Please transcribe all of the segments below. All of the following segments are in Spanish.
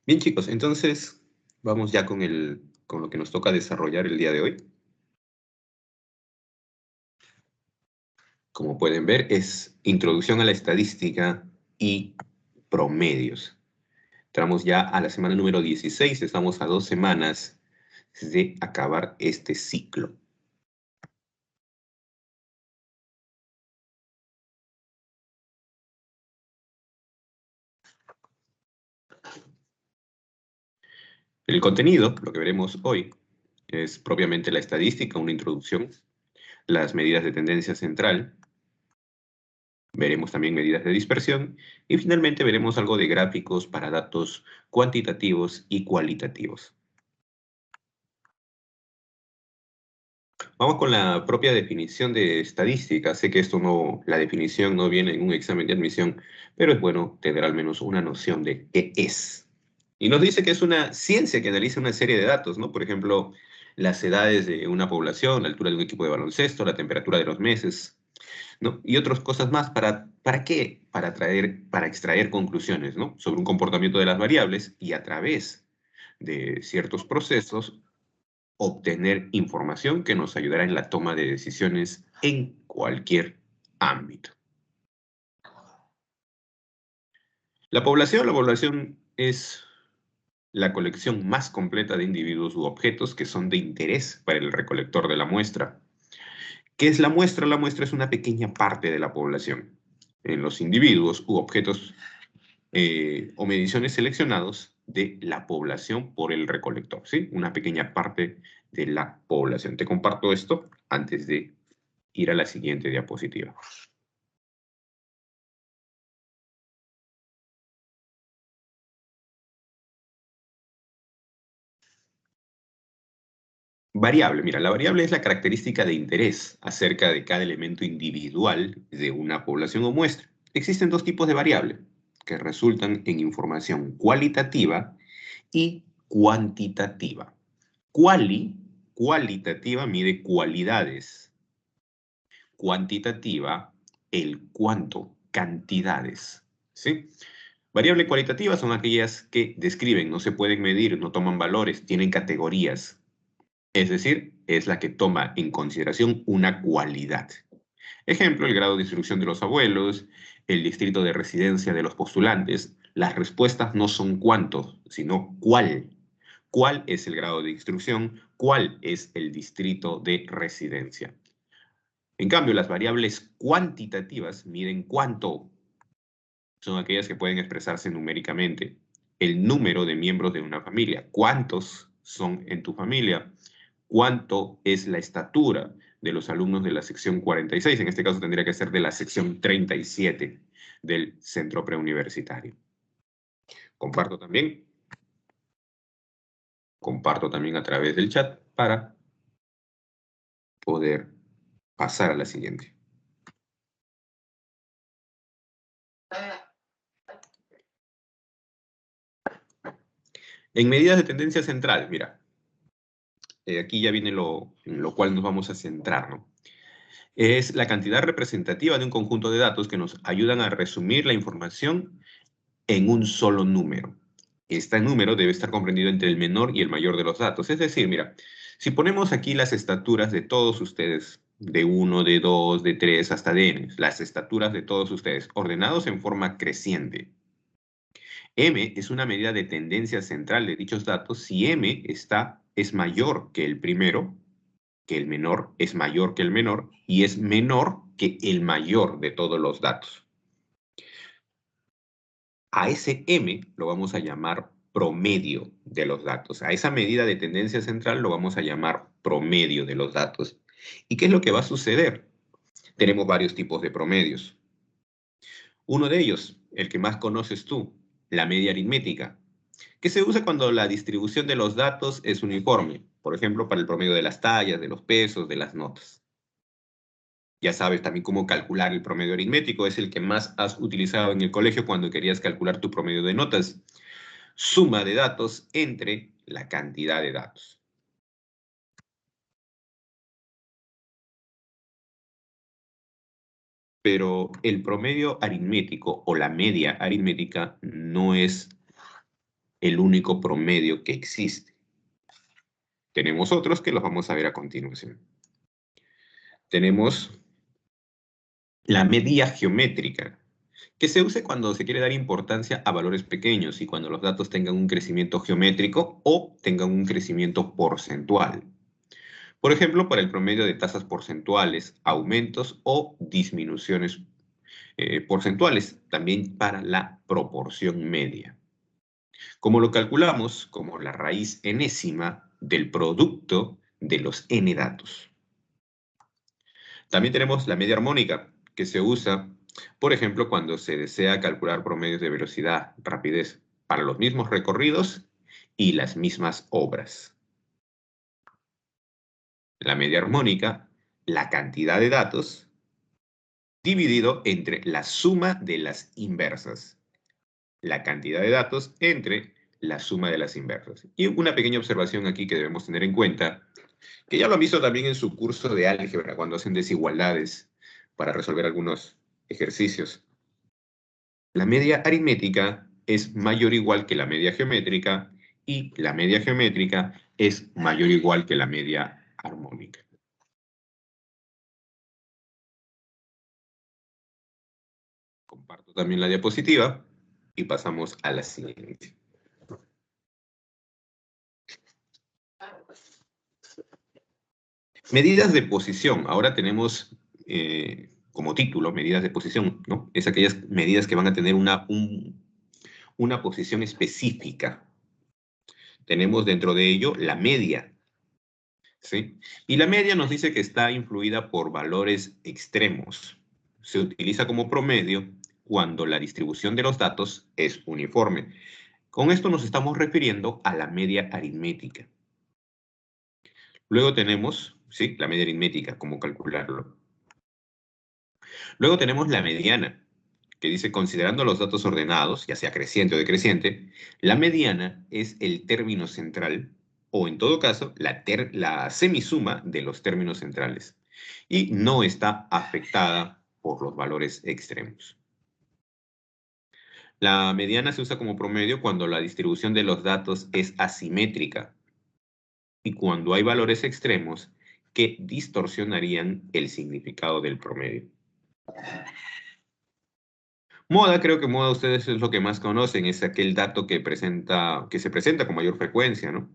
Bien, chicos, entonces vamos ya con lo que nos toca desarrollar el día de hoy. Como pueden ver, es introducción a la estadística y promedios. Entramos ya a la semana número 16, estamos a 2 semanas de acabar este ciclo. El contenido, lo que veremos hoy, es propiamente la estadística, una introducción, las medidas de tendencia central, veremos también medidas de dispersión y finalmente veremos algo de gráficos para datos cuantitativos y cualitativos. Vamos con la propia definición de estadística. Sé que la definición no viene en un examen de admisión, pero es bueno tener al menos una noción de qué es. Y nos dice que es una ciencia que analiza una serie de datos, ¿no? Por ejemplo, las edades de una población, la altura de un equipo de baloncesto, la temperatura de los meses, ¿no? Y otras cosas más. ¿Para qué? Para extraer conclusiones, ¿no? Sobre un comportamiento de las variables y a través de ciertos procesos obtener información que nos ayudará en la toma de decisiones en cualquier ámbito. La población es la colección más completa de individuos u objetos que son de interés para el recolector de la muestra. ¿Qué es la muestra? La muestra es una pequeña parte de la población. En los individuos u objetos o mediciones seleccionados de la población por el recolector, ¿sí? Una pequeña parte de la población. Te comparto esto antes de ir a la siguiente diapositiva. Variable, mira, la variable es la característica de interés acerca de cada elemento individual de una población o muestra. Existen dos tipos de variable que resultan en información cualitativa y cuantitativa. Cualitativa mide cualidades. Cuantitativa, el cuánto, cantidades. ¿Sí? Variable cualitativa son aquellas que describen, no se pueden medir, no toman valores, tienen categorías. Es decir, es la que toma en consideración una cualidad. Ejemplo, el grado de instrucción de los abuelos, el distrito de residencia de los postulantes. Las respuestas no son cuántos, sino cuál. ¿Cuál es el grado de instrucción? ¿Cuál es el distrito de residencia? En cambio, las variables cuantitativas miden cuánto. Son aquellas que pueden expresarse numéricamente. El número de miembros de una familia. ¿Cuántos son en tu familia? ¿Cuánto es la estatura de los alumnos de la sección 46? En este caso tendría que ser de la sección 37 del centro preuniversitario. Comparto también a través del chat para poder pasar a la siguiente. En medidas de tendencia central, mira, aquí ya viene en lo cual nos vamos a centrar, ¿no? Es la cantidad representativa de un conjunto de datos que nos ayudan a resumir la información en un solo número. Este número debe estar comprendido entre el menor y el mayor de los datos. Es decir, mira, si ponemos aquí las estaturas de todos ustedes, de 1, de 2, de 3 hasta de n, las estaturas de todos ustedes, ordenados en forma creciente. M es una medida de tendencia central de dichos datos si M es mayor que el primero, que el menor es mayor que el menor y es menor que el mayor de todos los datos. A ese M lo vamos a llamar promedio de los datos. A esa medida de tendencia central lo vamos a llamar promedio de los datos. ¿Y qué es lo que va a suceder? Tenemos varios tipos de promedios. Uno de ellos, el que más conoces tú, la media aritmética, que se usa cuando la distribución de los datos es uniforme, por ejemplo, para el promedio de las tallas, de los pesos, de las notas. Ya sabes también cómo calcular el promedio aritmético, es el que más has utilizado en el colegio cuando querías calcular tu promedio de notas. Suma de datos entre la cantidad de datos. Pero el promedio aritmético o la media aritmética no es el único promedio que existe. Tenemos otros que los vamos a ver a continuación. Tenemos la media geométrica, que se usa cuando se quiere dar importancia a valores pequeños y cuando los datos tengan un crecimiento geométrico o tengan un crecimiento porcentual. Por ejemplo, para el promedio de tasas porcentuales, aumentos o disminuciones porcentuales, también para la proporción media. Como lo calculamos como la raíz enésima del producto de los n datos. También tenemos la media armónica, que se usa, por ejemplo, cuando se desea calcular promedios de velocidad, rapidez, para los mismos recorridos y las mismas obras. La media armónica, la cantidad de datos, dividido entre la suma de las inversas. La cantidad de datos entre la suma de las inversas. Y una pequeña observación aquí que debemos tener en cuenta, que ya lo han visto también en su curso de álgebra, cuando hacen desigualdades para resolver algunos ejercicios. La media aritmética es mayor o igual que la media geométrica y la media geométrica es mayor o igual que la media armónica. Comparto también la diapositiva y pasamos a la siguiente. Medidas de posición. Ahora tenemos como título medidas de posición, ¿no? Es aquellas medidas que van a tener una posición específica. Tenemos dentro de ello la media, ¿sí? Y la media nos dice que está influida por valores extremos. Se utiliza como promedio cuando la distribución de los datos es uniforme. Con esto nos estamos refiriendo a la media aritmética. Luego tenemos, ¿sí?, la media aritmética, cómo calcularlo. Luego tenemos la mediana, que dice, considerando los datos ordenados, ya sea creciente o decreciente, la mediana es el término central, o en todo caso, la semisuma de los términos centrales, y no está afectada por los valores extremos. La mediana se usa como promedio cuando la distribución de los datos es asimétrica, y cuando hay valores extremos que distorsionarían el significado del promedio. Moda, creo que moda ustedes es lo que más conocen, es aquel dato que se presenta con mayor frecuencia, ¿no?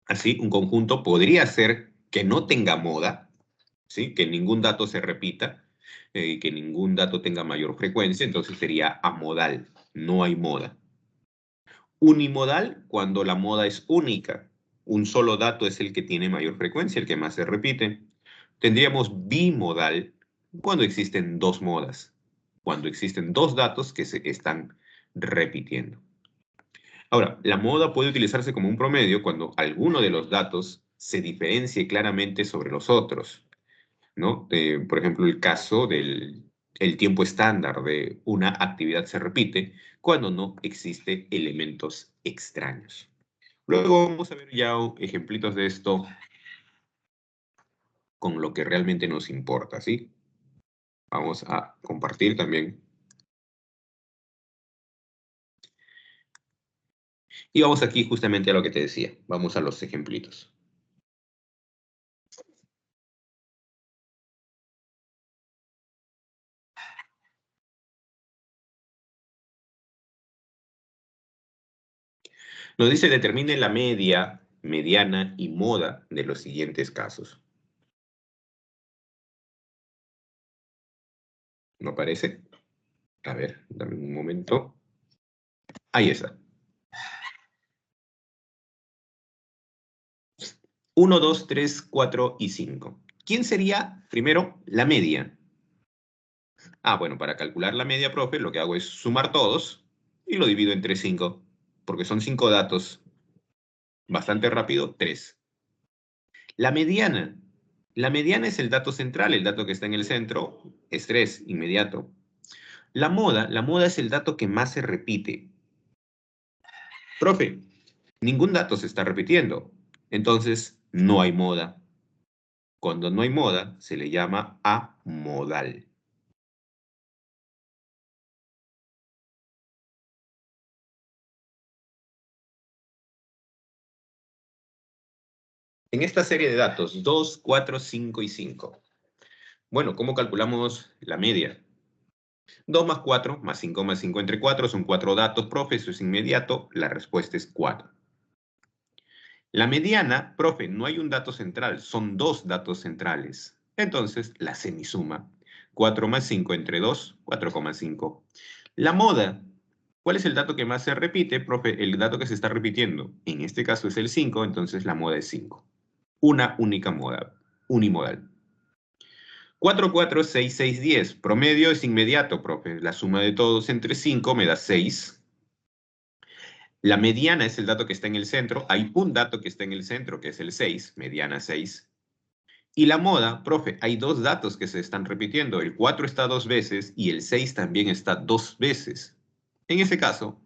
Así, un conjunto podría ser que no tenga moda, ¿sí? Que ningún dato se repita, que ningún dato tenga mayor frecuencia, entonces sería amodal, no hay moda. Unimodal, cuando la moda es única, un solo dato es el que tiene mayor frecuencia, el que más se repite. Tendríamos bimodal, cuando existen dos modas, cuando existen dos datos que se están repitiendo. Ahora, la moda puede utilizarse como un promedio cuando alguno de los datos se diferencie claramente sobre los otros, ¿no? Por ejemplo, el caso del el tiempo estándar de una actividad se repite cuando no existen elementos extraños. Luego vamos a ver ya ejemplitos de esto con lo que realmente nos importa, ¿sí? Vamos a compartir también. Y vamos aquí justamente a lo que te decía. Vamos a los ejemplitos. Nos dice, determine la media, mediana y moda de los siguientes casos. ¿No aparece? A ver, dame un momento. Ahí está. 1, 2, 3, 4 y 5. ¿Quién sería, primero, la media? Ah, bueno, para calcular la media, profe, lo que hago es sumar todos y lo divido entre 5, porque son 5 datos. Bastante rápido, 3. La mediana. La mediana es el dato central, el dato que está en el centro, es 3, inmediato. La moda es el dato que más se repite. Profe, ningún dato se está repitiendo, entonces no hay moda. Cuando no hay moda, se le llama amodal. En esta serie de datos, 2, 4, 5 y 5. Bueno, ¿cómo calculamos la media? 2 más 4, más 5 más 5 entre 4, son 4 datos, profe, eso es inmediato, la respuesta es 4. La mediana, profe, no hay un dato central, son 2 datos centrales. Entonces, la semisuma. 4 más 5 entre 2, 4,5. La moda, ¿cuál es el dato que más se repite? Profe, el dato que se está repitiendo. En este caso es el 5, entonces la moda es 5. Una única moda, unimodal. 4, 4, 6, 6, 10. Promedio es inmediato, profe. La suma de todos entre 5 me da 6. La mediana es el dato que está en el centro. Hay un dato que está en el centro, que es el 6, mediana 6. Y la moda, profe, hay 2 datos que se están repitiendo. El 4 está 2 veces y el 6 también está 2 veces. En ese caso,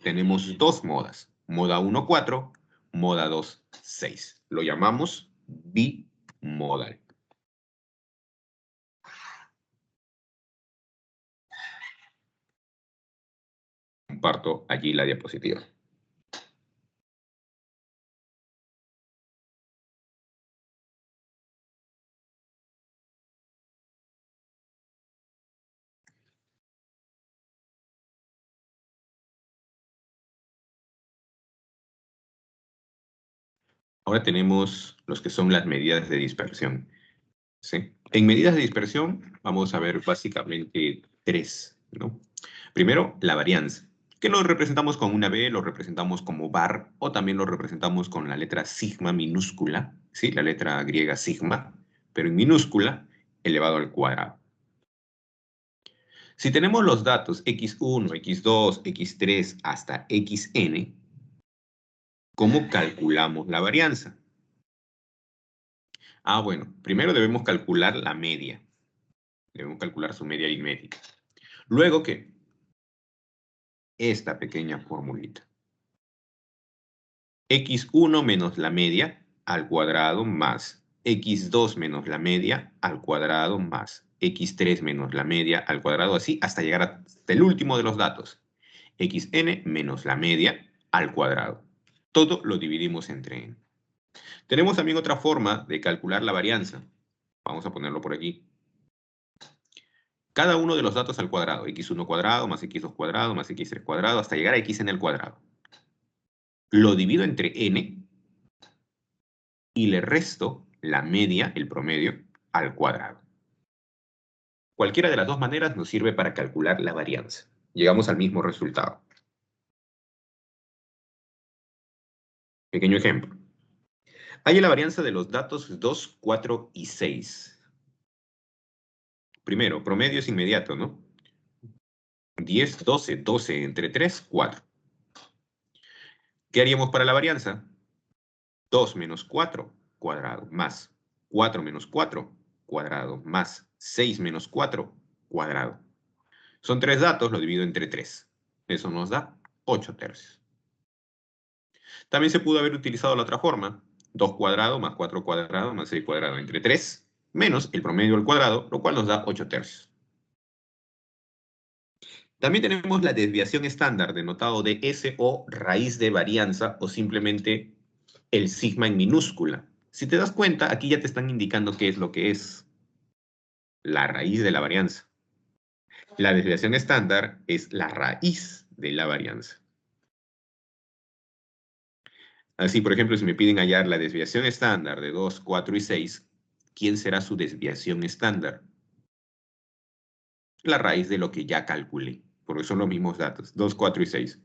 tenemos 2 modas. Moda 1, 4, moda 2, 6. Lo llamamos bimodal. Comparto allí la diapositiva. Ahora tenemos los que son las medidas de dispersión. ¿Sí? En medidas de dispersión vamos a ver básicamente 3, ¿no? Primero, la varianza, que lo representamos con una B, lo representamos como bar, o también lo representamos con la letra sigma minúscula, ¿sí? La letra griega sigma, pero en minúscula, elevado al cuadrado. Si tenemos los datos x1, x2, x3 hasta xn, ¿cómo calculamos la varianza? Ah, bueno, primero debemos calcular la media. Debemos calcular su media aritmética. Luego, ¿qué? Esta pequeña formulita. x1 menos la media al cuadrado más x2 menos la media al cuadrado más x3 menos la media al cuadrado, así hasta llegar hasta el último de los datos. xn menos la media al cuadrado. Todo lo dividimos entre n. Tenemos también otra forma de calcular la varianza. Vamos a ponerlo por aquí. Cada uno de los datos al cuadrado. x1 cuadrado más x2 cuadrado más x3 cuadrado hasta llegar a xn al cuadrado. Lo divido entre n y le resto la media, el promedio, al cuadrado. Cualquiera de las dos maneras nos sirve para calcular la varianza. Llegamos al mismo resultado. Pequeño ejemplo. Hay la varianza de los datos 2, 4 y 6. Primero, promedio es inmediato, ¿no? 10, 12, 12 entre 3, 4. ¿Qué haríamos para la varianza? 2 menos 4 cuadrado más 4 menos 4 cuadrado más 6 menos 4 cuadrado. Son 3 datos, lo divido entre 3. Eso nos da 8 tercios. También se pudo haber utilizado la otra forma. 2 cuadrado más 4 cuadrado más 6 cuadrado entre 3 menos el promedio al cuadrado, lo cual nos da 8 tercios. También tenemos la desviación estándar, denotado de S o raíz de varianza o simplemente el sigma en minúscula. Si te das cuenta, aquí ya te están indicando qué es lo que es la raíz de la varianza. La desviación estándar es la raíz de la varianza. Así, por ejemplo, si me piden hallar la desviación estándar de 2, 4 y 6, ¿quién será su desviación estándar? La raíz de lo que ya calculé, porque son los mismos datos, 2, 4 y 6.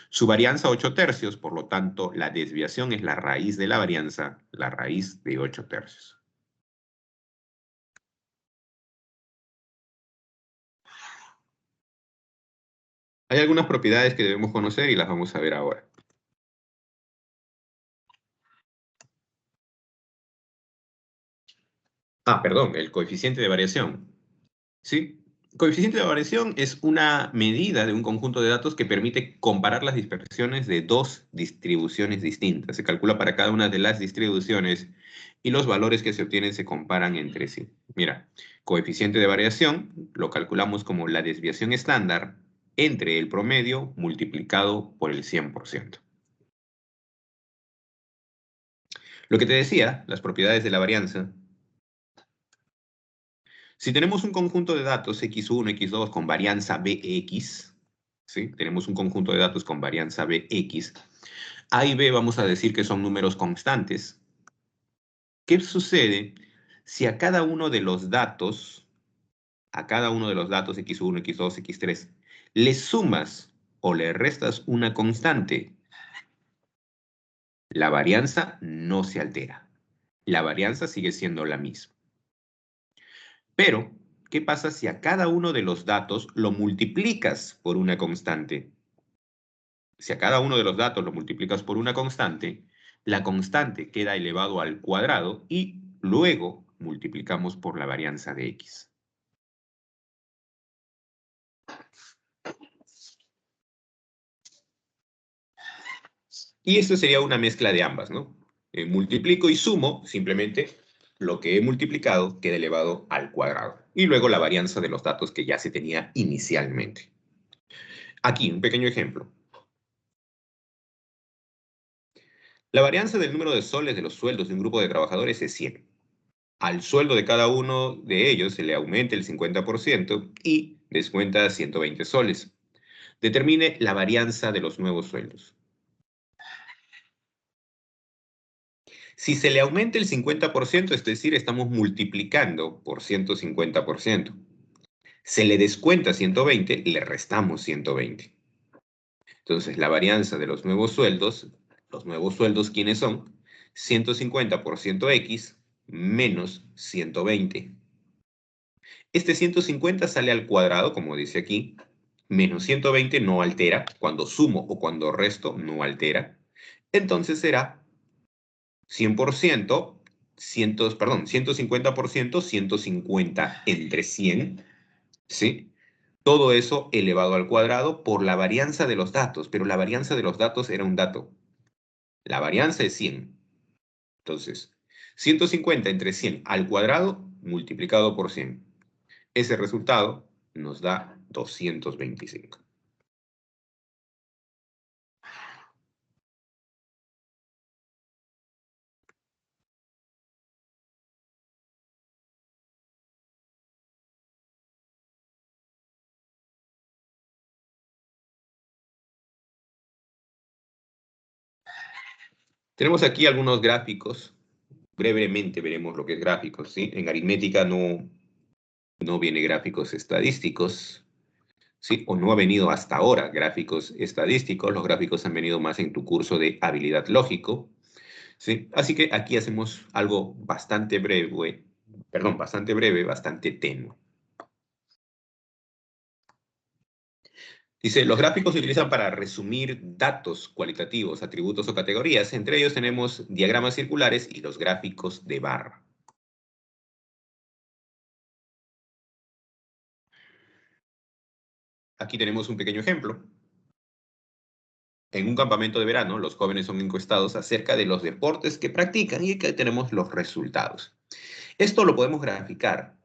Su varianza 8 tercios, por lo tanto, la desviación es la raíz de la varianza, la raíz de 8 tercios. Hay algunas propiedades que debemos conocer y las vamos a ver ahora. Ah, perdón, el coeficiente de variación. ¿Sí? Coeficiente de variación es una medida de un conjunto de datos que permite comparar las dispersiones de dos distribuciones distintas. Se calcula para cada una de las distribuciones y los valores que se obtienen se comparan entre sí. Mira, coeficiente de variación lo calculamos como la desviación estándar entre el promedio multiplicado por el 100%. Lo que te decía, las propiedades de la varianza. Si tenemos un conjunto de datos x1, x2 con varianza bx, ¿sí? Tenemos un conjunto de datos con varianza bx. A y b vamos a decir que son números constantes. ¿Qué sucede si a cada uno de los datos, x1, x2, x3, le sumas o le restas una constante? La varianza no se altera. La varianza sigue siendo la misma. Pero, ¿qué pasa si a cada uno de los datos lo multiplicas por una constante? Si a cada uno de los datos lo multiplicas por una constante, la constante queda elevado al cuadrado y luego multiplicamos por la varianza de x. Y esto sería una mezcla de ambas, ¿no? Multiplico y sumo, simplemente lo que he multiplicado queda elevado al cuadrado. Y luego la varianza de los datos que ya se tenía inicialmente. Aquí, un pequeño ejemplo. La varianza del número de soles de los sueldos de un grupo de trabajadores es 100. Al sueldo de cada uno de ellos se le aumenta el 50% y descuenta 120 soles. Determine la varianza de los nuevos sueldos. Si se le aumenta el 50%, es decir, estamos multiplicando por 150%. Se le descuenta 120, le restamos 120. Entonces, la varianza de los nuevos sueldos, ¿quiénes son? 150 por 100x menos 120. Este 150 sale al cuadrado, como dice aquí, menos 120 no altera, cuando sumo o cuando resto no altera. Entonces será 100%, 150%, 150 entre 100, ¿sí? Todo eso elevado al cuadrado por la varianza de los datos, pero la varianza de los datos era un dato. La varianza es 100. Entonces, 150 entre 100 al cuadrado multiplicado por 100. Ese resultado nos da 225. Tenemos aquí algunos gráficos. Brevemente veremos lo que es gráficos, ¿sí? En aritmética no viene gráficos estadísticos, ¿sí? O no ha venido hasta ahora gráficos estadísticos. Los gráficos han venido más en tu curso de habilidad lógico, ¿sí? Así que aquí hacemos algo bastante breve, bastante tenue. Dice, los gráficos se utilizan para resumir datos cualitativos, atributos o categorías. Entre ellos tenemos diagramas circulares y los gráficos de barra. Aquí tenemos un pequeño ejemplo. En un campamento de verano, los jóvenes son encuestados acerca de los deportes que practican y aquí tenemos los resultados. Esto lo podemos graficar,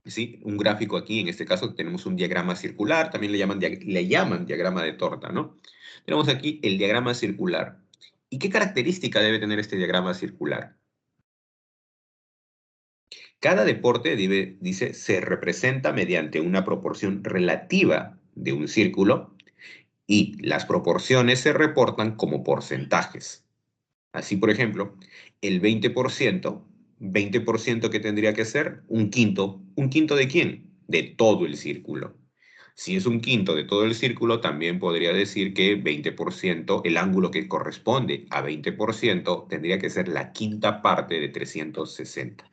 ¿sí? Un gráfico aquí, en este caso tenemos un diagrama circular, también le llaman diagrama de torta, ¿no? Tenemos aquí el diagrama circular. ¿Y qué característica debe tener este diagrama circular? Cada deporte, dice, se representa mediante una proporción relativa de un círculo y las proporciones se reportan como porcentajes. Así, por ejemplo, el 20% que tendría que ser ¿un quinto de quién? De todo el círculo. Si es un quinto de todo el círculo, también podría decir que 20%, el ángulo que corresponde a 20%, tendría que ser la quinta parte de 360.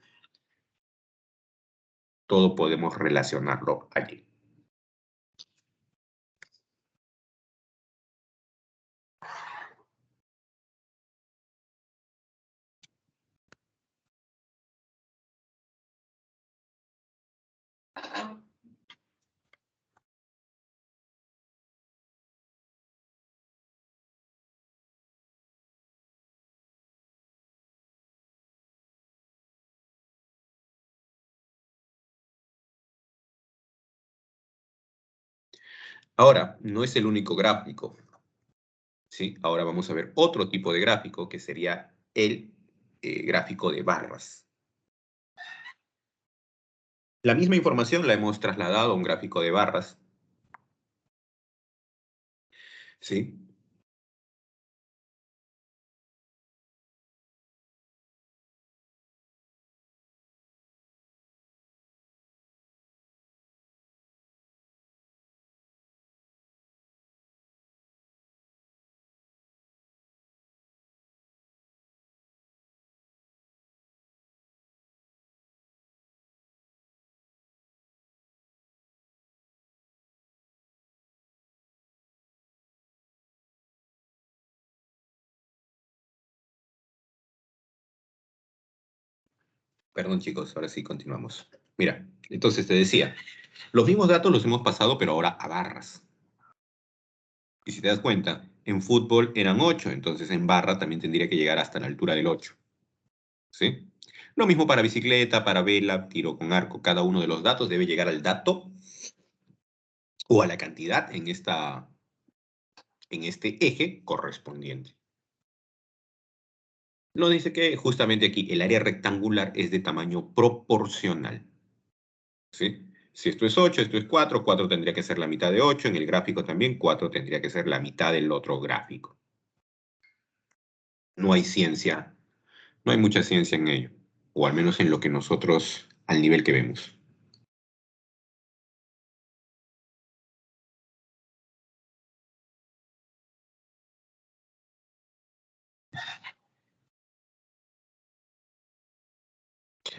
Todo podemos relacionarlo allí. Ahora, no es el único gráfico, ¿sí? Ahora vamos a ver otro tipo de gráfico que sería el gráfico de barras. La misma información la hemos trasladado a un gráfico de barras. ¿Sí? Perdón, chicos, ahora sí continuamos. Mira, entonces te decía, los mismos datos los hemos pasado, pero ahora a barras. Y si te das cuenta, en fútbol eran 8, entonces en barra también tendría que llegar hasta la altura del 8. ¿Sí? Lo mismo para bicicleta, para vela, tiro con arco. Cada uno de los datos debe llegar al dato o a la cantidad en este eje correspondiente. Nos dice que justamente aquí el área rectangular es de tamaño proporcional. ¿Sí? Si esto es 8, esto es 4, 4 tendría que ser la mitad de 8, en el gráfico también 4 tendría que ser la mitad del otro gráfico. No hay ciencia, no hay mucha ciencia en ello, o al menos en lo que nosotros, al nivel que vemos.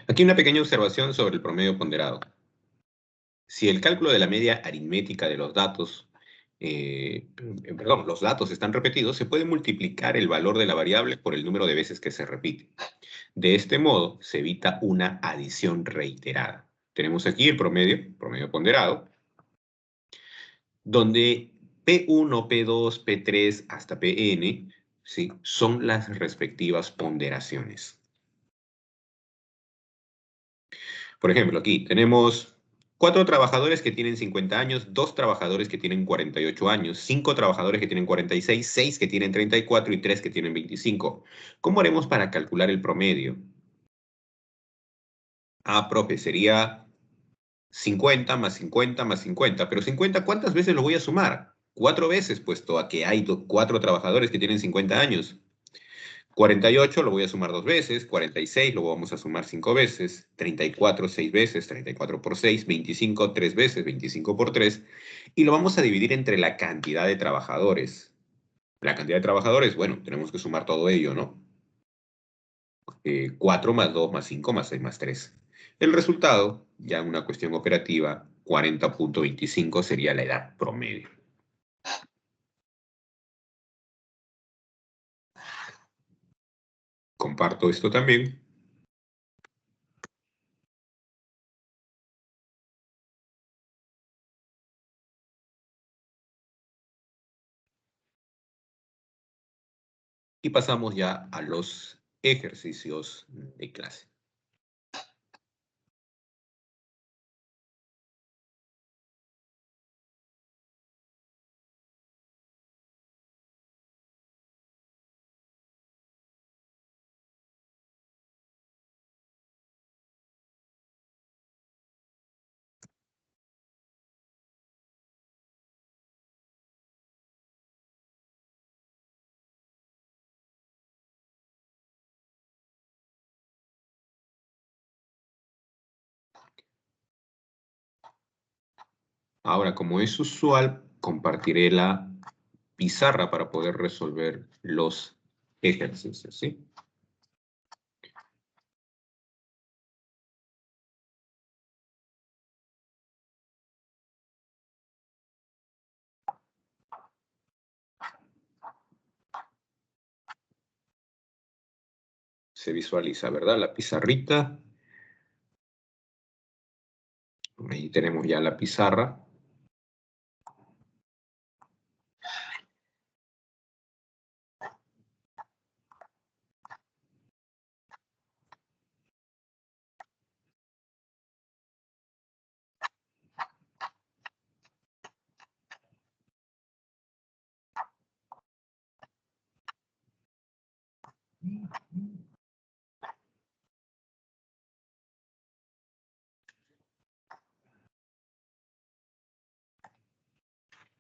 Aquí una pequeña observación sobre el promedio ponderado. Si el cálculo de la media aritmética de los datos, los datos están repetidos, se puede multiplicar el valor de la variable por el número de veces que se repite. De este modo, se evita una adición reiterada. Tenemos aquí el promedio ponderado, donde P1, P2, P3 hasta Pn, ¿sí?, son las respectivas ponderaciones. Por ejemplo, aquí tenemos 4 trabajadores que tienen 50 años, 2 trabajadores que tienen 48 años, 5 trabajadores que tienen 46, 6 que tienen 34 y 3 que tienen 25. ¿Cómo haremos para calcular el promedio? Ah, profe, sería 50 más 50 más 50. Pero 50, ¿cuántas veces lo voy a sumar? 4 veces, puesto a que hay 4 trabajadores que tienen 50 años. 48 lo voy a sumar 2 veces, 46 lo vamos a sumar 5 veces, 34 6 veces, 34 por 6, 25 3 veces, 25 por 3, y lo vamos a dividir entre la cantidad de trabajadores. La cantidad de trabajadores, bueno, tenemos que sumar todo ello, ¿no? 4 más 2 más 5 más 6 más 3. El resultado, ya en una cuestión operativa, 40.25 sería la edad promedio. Comparto esto también. Y pasamos ya a los ejercicios de clase. Ahora, como es usual, compartiré la pizarra para poder resolver los ejercicios, ¿sí? Se visualiza, ¿verdad? La pizarrita. Ahí tenemos ya la pizarra.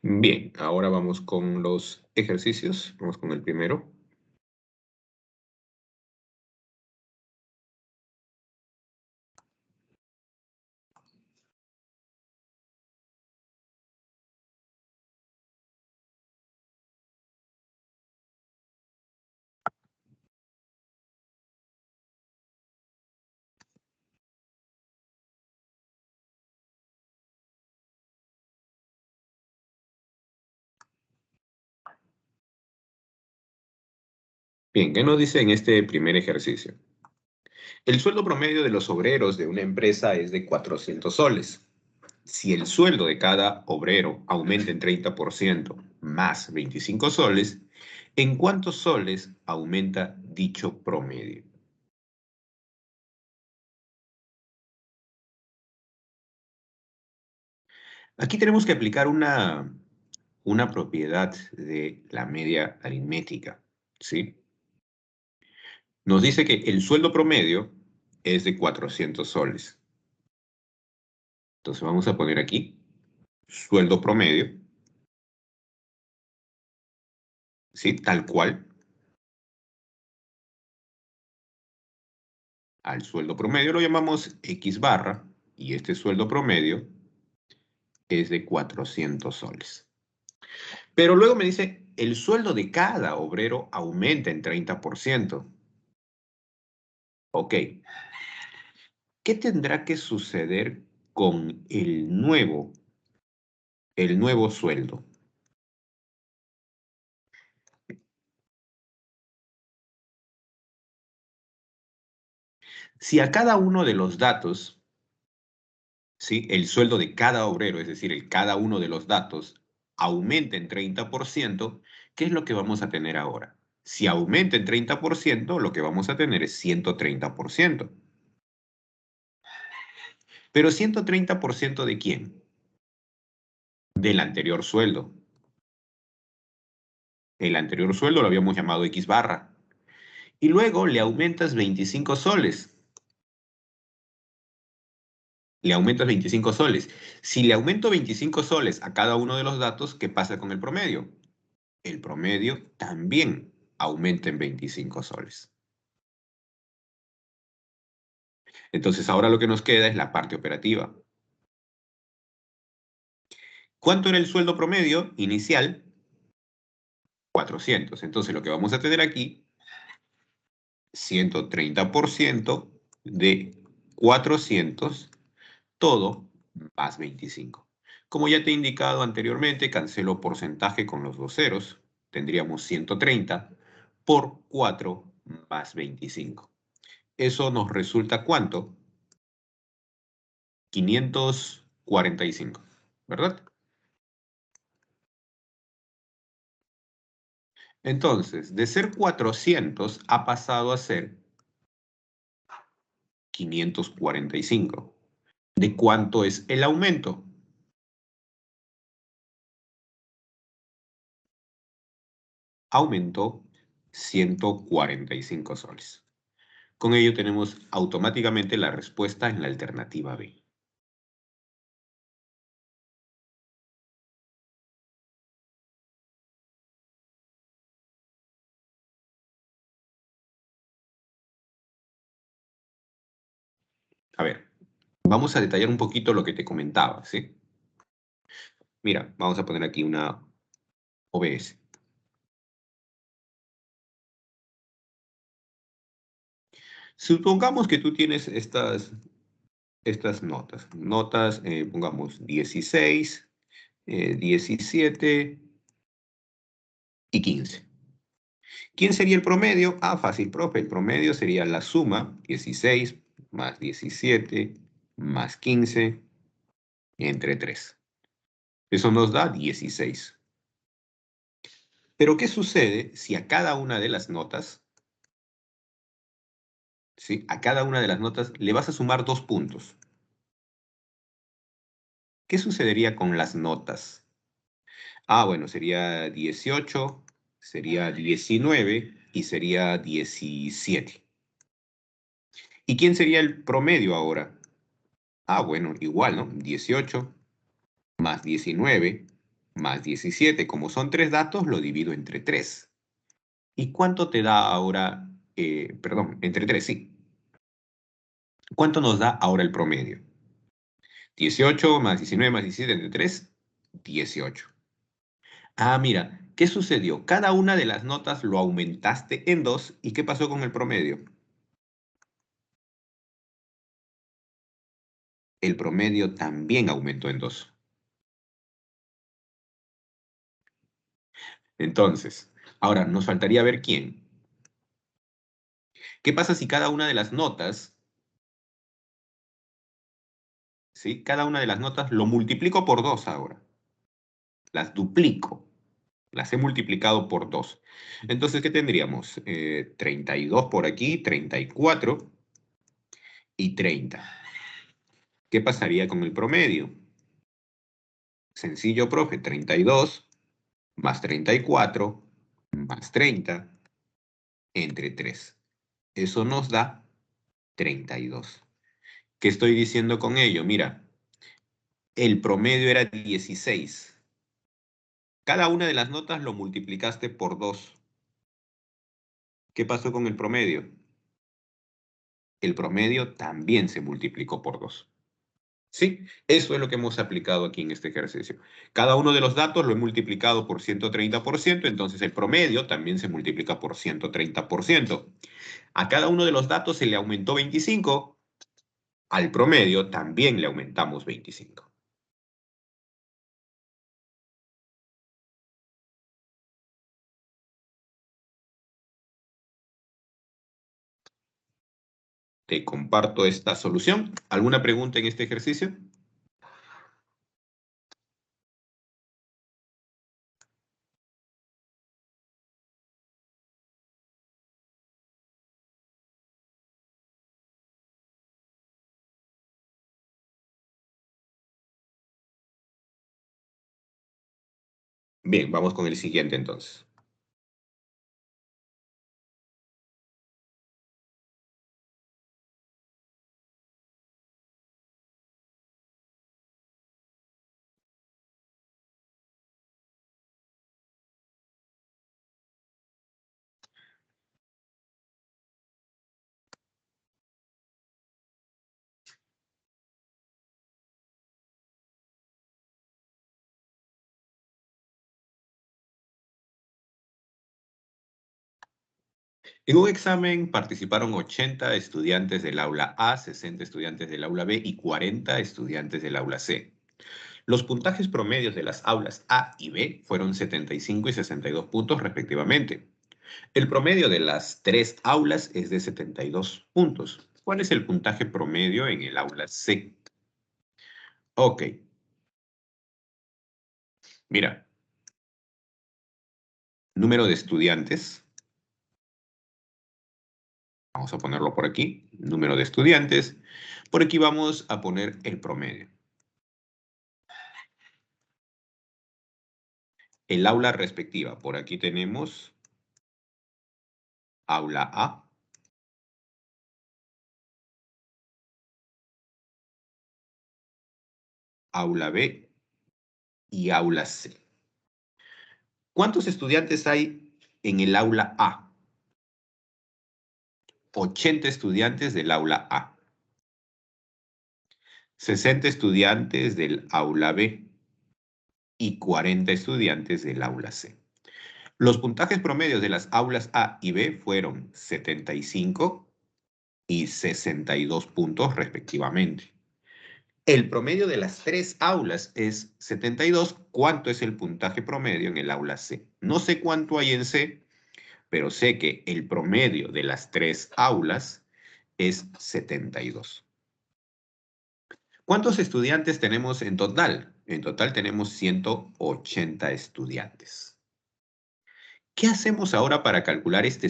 Bien, ahora vamos con los ejercicios. Vamos con el primero. Bien, ¿qué nos dice en este primer ejercicio? El sueldo promedio de los obreros de una empresa es de 400 soles. Si el sueldo de cada obrero aumenta en 30% más 25 soles, ¿en cuántos soles aumenta dicho promedio? Aquí tenemos que aplicar una propiedad de la media aritmética, ¿sí? Nos dice que el sueldo promedio es de 400 soles. Entonces vamos a poner aquí sueldo promedio, ¿sí? Tal cual, al sueldo promedio lo llamamos X barra, y este sueldo promedio es de 400 soles. Pero luego me dice, el sueldo de cada obrero aumenta en 30%. Ok, ¿qué tendrá que suceder con el nuevo sueldo? Si a cada uno de los datos, ¿sí? El sueldo de cada obrero, es decir, cada uno de los datos, aumenta en 30%, ¿qué es lo que vamos a tener ahora? Si aumenta en 30%, lo que vamos a tener es 130%. Pero 130% ¿de quién? Del anterior sueldo. El anterior sueldo lo habíamos llamado X barra. Y luego le aumentas 25 soles. Le aumentas 25 soles. Si le aumento 25 soles a cada uno de los datos, ¿qué pasa con el promedio? El promedio también aumenta en 25 soles. Entonces ahora lo que nos queda es la parte operativa. ¿Cuánto era el sueldo promedio inicial? 400. Entonces lo que vamos a tener aquí, 130% de 400, todo más 25. Como ya te he indicado anteriormente, cancelo porcentaje con los dos ceros. Tendríamos 130 por 4 más 25. Eso nos resulta ¿cuánto? 545, ¿verdad? Entonces, de ser 400 ha pasado a ser 545. ¿De cuánto es el aumento? Aumentó 145 soles. Con ello tenemos automáticamente la respuesta en la alternativa B. A ver, vamos a detallar un poquito lo que te comentaba, ¿sí? Mira, vamos a poner aquí una OBS. Supongamos que tú tienes estas notas. Notas, pongamos 16, 17 y 15. ¿Quién sería el promedio? Ah, fácil, profe. El promedio sería la suma 16 más 17 más 15 entre 3. Eso nos da 16. Pero ¿qué sucede si a cada una de las notas, ¿sí? A cada una de las notas le vas a sumar 2 puntos? ¿Qué sucedería con las notas? Ah, bueno, sería 18, sería 19 y sería 17. ¿Y quién sería el promedio ahora? Ah, bueno, igual, ¿no? 18 más 19 más 17. Como son 3 datos, lo divido entre 3. ¿Y cuánto te da ahora? Perdón, entre 3, sí. ¿Cuánto nos da ahora el promedio? 18 más 19 más 17 entre 3, 18. Ah, mira, ¿qué sucedió? Cada una de las notas lo aumentaste en 2. ¿Y qué pasó con el promedio? El promedio también aumentó en 2. Entonces, ahora nos faltaría ver quién. ¿Qué pasa si cada una de las notas, ¿sí? Cada una de las notas lo multiplico por 2 ahora. Las duplico. Las he multiplicado por 2. Entonces, ¿qué tendríamos? 32 por aquí, 34 y 30. ¿Qué pasaría con el promedio? Sencillo, profe, 32 más 34 más 30 entre 3. Eso nos da 32. ¿Qué estoy diciendo con ello? Mira, el promedio era 16. Cada una de las notas lo multiplicaste por 2. ¿Qué pasó con el promedio? El promedio también se multiplicó por 2. ¿Sí? Eso es lo que hemos aplicado aquí en este ejercicio. Cada uno de los datos lo he multiplicado por 130%, entonces el promedio también se multiplica por 130%. A cada uno de los datos se le aumentó 25, al promedio también le aumentamos 25. Te comparto esta solución. ¿Alguna pregunta en este ejercicio? Bien, vamos con el siguiente entonces. En un examen participaron 80 estudiantes del aula A, 60 estudiantes del aula B y 40 estudiantes del aula C. Los puntajes promedios de las aulas A y B fueron 75 y 62 puntos respectivamente. El promedio de las tres aulas es de 72 puntos. ¿Cuál es el puntaje promedio en el aula C? Ok, mira, número de estudiantes. Vamos a ponerlo por aquí, número de estudiantes. Por aquí vamos a poner el promedio. El aula respectiva. Por aquí tenemos aula A, aula B y aula C. ¿Cuántos estudiantes hay en el aula A? 80 estudiantes del aula A. 60 estudiantes del aula B y 40 estudiantes del aula C. Los puntajes promedios de las aulas A y B fueron 75 y 62 puntos respectivamente. El promedio de las tres aulas es 72. ¿Cuánto es el puntaje promedio en el aula C? No sé cuánto hay en C, pero sé que el promedio de las tres aulas es 72. ¿Cuántos estudiantes tenemos en total? En total tenemos 180 estudiantes. ¿Qué hacemos ahora para calcular este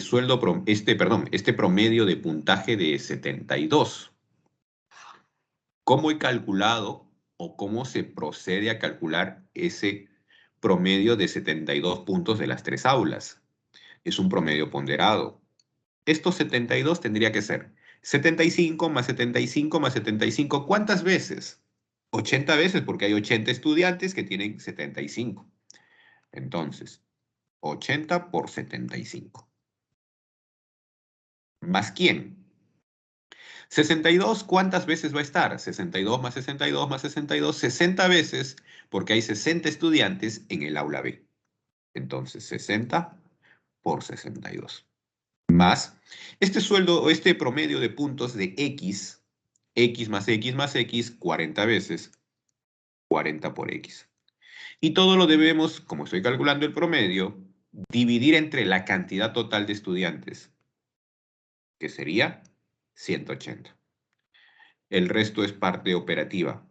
promedio de puntaje de 72? ¿Cómo he calculado o cómo se procede a calcular ese promedio de 72 puntos de las tres aulas? Es un promedio ponderado. Estos 72 tendría que ser 75 más 75 más 75. ¿Cuántas veces? 80 veces, porque hay 80 estudiantes que tienen 75. Entonces, 80 por 75. ¿Más quién? 62, ¿cuántas veces va a estar? 62 más 62 más 62, 60 veces, porque hay 60 estudiantes en el aula B. Entonces, 60 por 62. Más este sueldo o este promedio de puntos de X, X más X más X, 40 veces, 40 por X. Y todo lo debemos, como estoy calculando el promedio, dividir entre la cantidad total de estudiantes, que sería 180. El resto es parte operativa.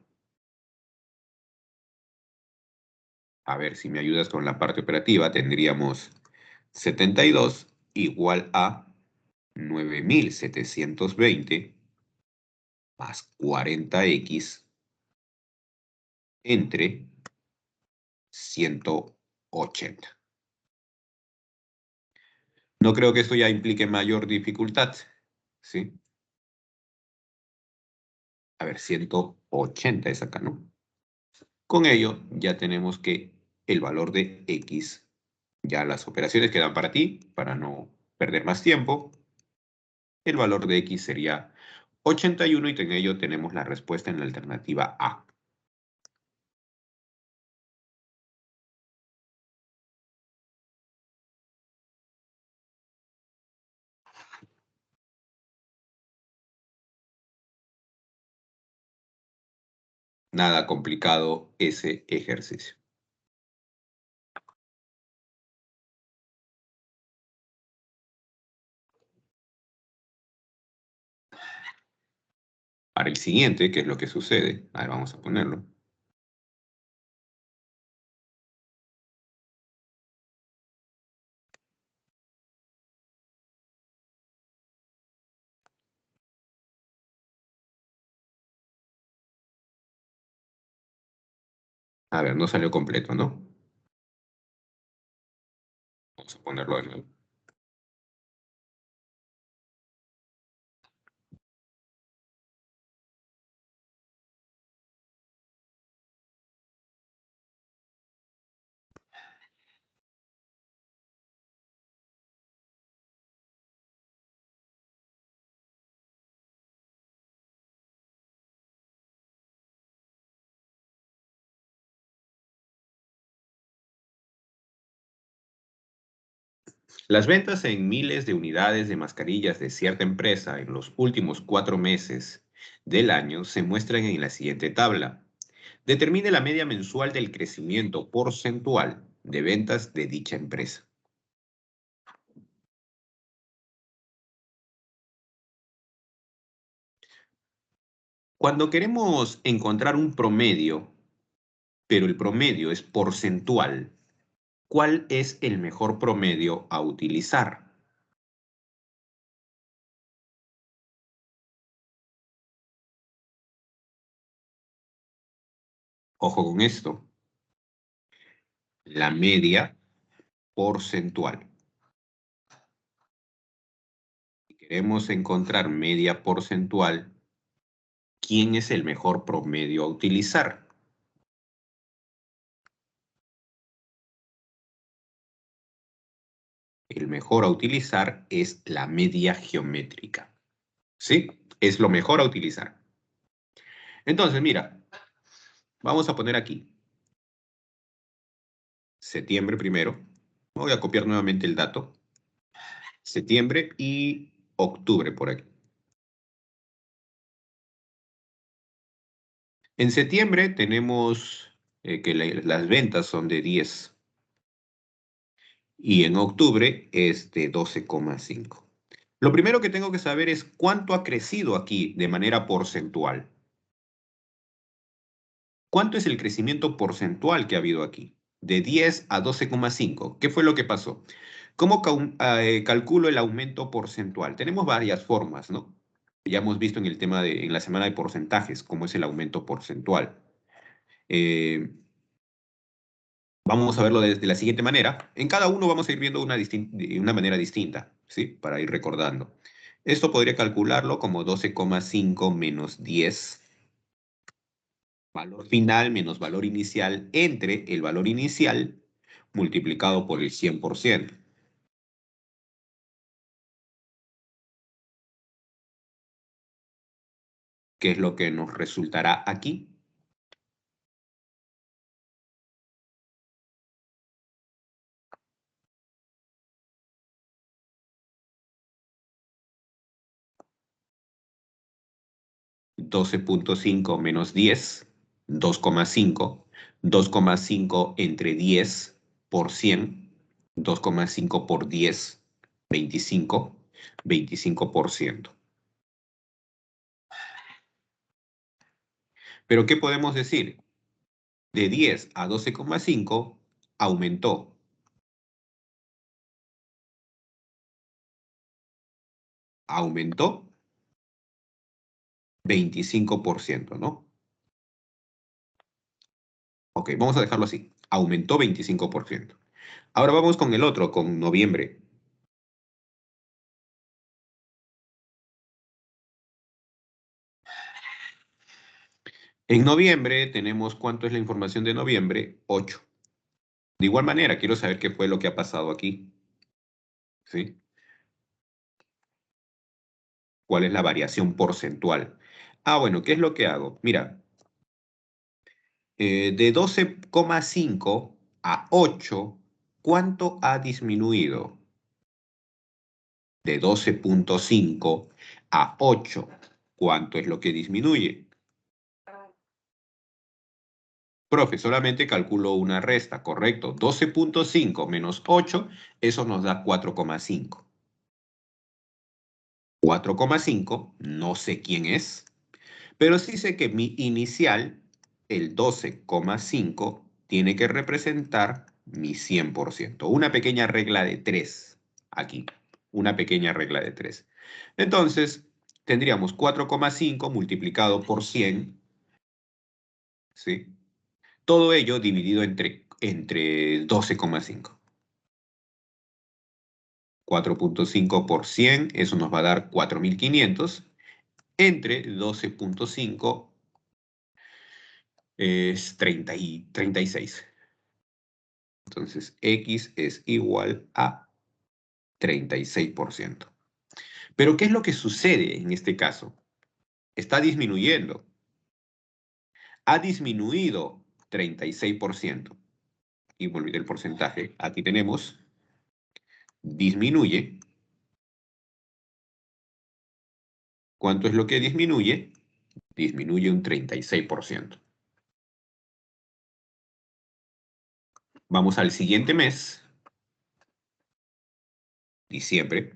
A ver, si me ayudas con la parte operativa, tendríamos 72 igual a 9720 más 40x entre 180. No creo que esto ya implique mayor dificultad, ¿sí? A ver, 180 es acá, ¿no? Con ello ya tenemos que el valor de x, ya las operaciones quedan para ti, para no perder más tiempo. El valor de x sería 81 y con ello tenemos la respuesta en la alternativa A. Nada complicado ese ejercicio. Para el siguiente, ¿qué es lo que sucede? A ver, vamos a ponerlo. A ver, no salió completo, ¿no? Vamos a ponerlo de nuevo. Las ventas en miles de unidades de mascarillas de cierta empresa en los últimos 4 meses del año se muestran en la siguiente tabla. Determine la media mensual del crecimiento porcentual de ventas de dicha empresa. Cuando queremos encontrar un promedio, pero el promedio es porcentual, ¿cuál es el mejor promedio a utilizar? Ojo con esto, la media porcentual. Si queremos encontrar media porcentual, ¿quién es el mejor promedio a utilizar? El mejor a utilizar es la media geométrica. ¿Sí? Es lo mejor a utilizar. Entonces, mira, vamos a poner aquí septiembre primero. Voy a copiar nuevamente el dato. Septiembre y octubre por aquí. En septiembre tenemos que las ventas son de 10 y en octubre es de 12,5. Lo primero que tengo que saber es cuánto ha crecido aquí de manera porcentual. ¿Cuánto es el crecimiento porcentual que ha habido aquí? De 10 a 12,5. ¿Qué fue lo que pasó? ¿Cómo calculo el aumento porcentual? Tenemos varias formas, ¿no? Ya hemos visto en el tema en la semana de porcentajes, cómo es el aumento porcentual. Eh, Vamos a verlo de la siguiente manera. En cada uno vamos a ir viendo de una manera distinta, ¿sí? Para ir recordando. Esto podría calcularlo como 12,5 menos 10, valor final menos valor inicial, entre el valor inicial multiplicado por el 100%. ¿Qué es lo que nos resultará aquí? $12.5 menos 10, 2,5. 2,5 entre 10 por 100. 2,5 por 10, 25. 25%. Pero ¿qué podemos decir? De 10 a 12,5 aumentó. Aumentó 25%, ¿no? Ok, vamos a dejarlo así. Aumentó 25%. Ahora vamos con el otro, con noviembre. En noviembre tenemos, ¿cuánto es la información de noviembre? 8. De igual manera, quiero saber qué fue lo que ha pasado aquí. ¿Sí? ¿Cuál es la variación porcentual? Ah, bueno, ¿qué es lo que hago? Mira, de 12,5 a 8, ¿cuánto ha disminuido? De 12,5 a 8, ¿cuánto es lo que disminuye? Profe, solamente calculo una resta, correcto. 12,5 menos 8, eso nos da 4,5. 4,5, no sé quién es, pero sí sé que mi inicial, el 12,5, tiene que representar mi 100%. Una pequeña regla de 3 aquí. Una pequeña regla de 3. Entonces, tendríamos 4,5 multiplicado por 100, ¿sí? Todo ello dividido entre 12,5. 4,5 por 100, eso nos va a dar 4.500. Entre 12,5 es 36. Entonces, X es igual a 36%. Pero, ¿qué es lo que sucede en este caso? Está disminuyendo. Ha disminuido 36%. Y me olvidé el porcentaje. Aquí tenemos, disminuye. ¿Cuánto es lo que disminuye? Disminuye un 36%. Vamos al siguiente mes, diciembre.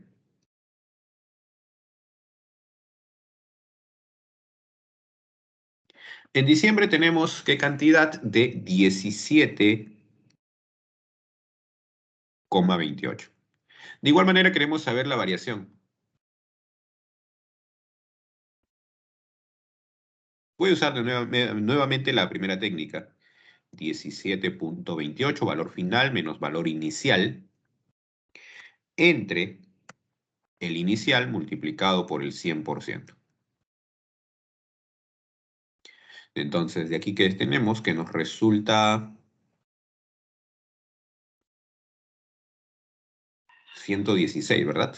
En diciembre tenemos ¿qué cantidad? De 17,28. De igual manera queremos saber la variación. Voy a usar nuevamente la primera técnica. 17,28, valor final menos valor inicial, entre el inicial multiplicado por el 100%. Entonces, de aquí que tenemos que nos resulta 116, ¿verdad?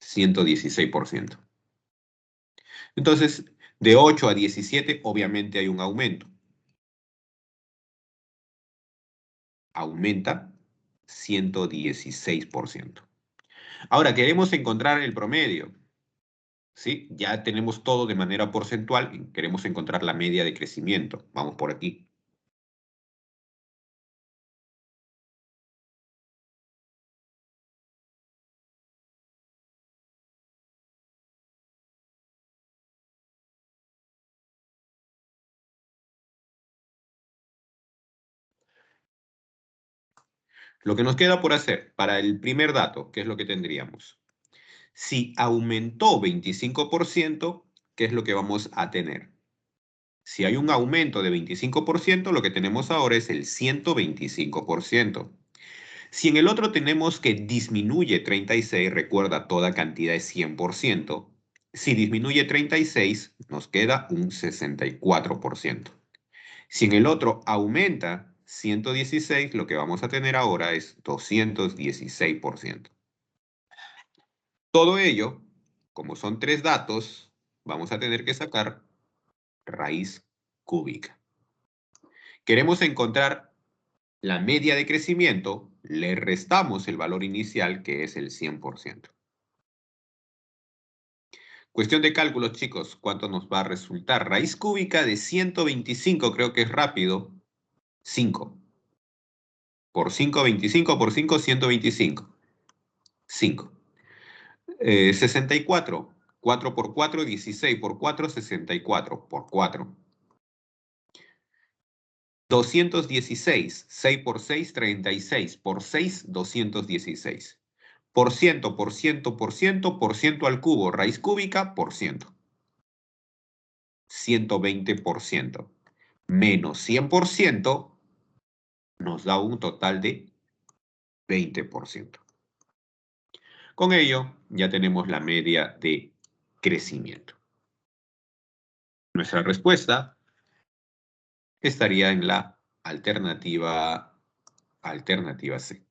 116%. Entonces, de 8 a 17, obviamente hay un aumento. Aumenta 116%. Ahora, queremos encontrar el promedio. ¿Sí? Ya tenemos todo de manera porcentual. Queremos encontrar la media de crecimiento. Vamos por aquí. Lo que nos queda por hacer para el primer dato, ¿qué es lo que tendríamos? Si aumentó 25%, ¿qué es lo que vamos a tener? Si hay un aumento de 25%, lo que tenemos ahora es el 125%. Si en el otro tenemos que disminuye 36, recuerda, toda cantidad es 100%. Si disminuye 36, nos queda un 64%. Si en el otro aumenta 116, lo que vamos a tener ahora es 216%. Todo ello, como son 3 datos, vamos a tener que sacar raíz cúbica. Queremos encontrar la media de crecimiento, le restamos el valor inicial, que es el 100%. Cuestión de cálculos, chicos, ¿cuánto nos va a resultar? Raíz cúbica de 125, creo que es rápido, 5. Por 5, 25, por 5, 125. 5. 64. 4 por 4, 16 por 4, 64 por 4. 216. 6 por 6, 36. Por 6, 216. Por ciento, por ciento, por ciento al cubo. Raíz cúbica, por ciento. 120%. Menos 100% nos da un total de 20%. Con ello, ya tenemos la media de crecimiento. Nuestra respuesta estaría en la alternativa C.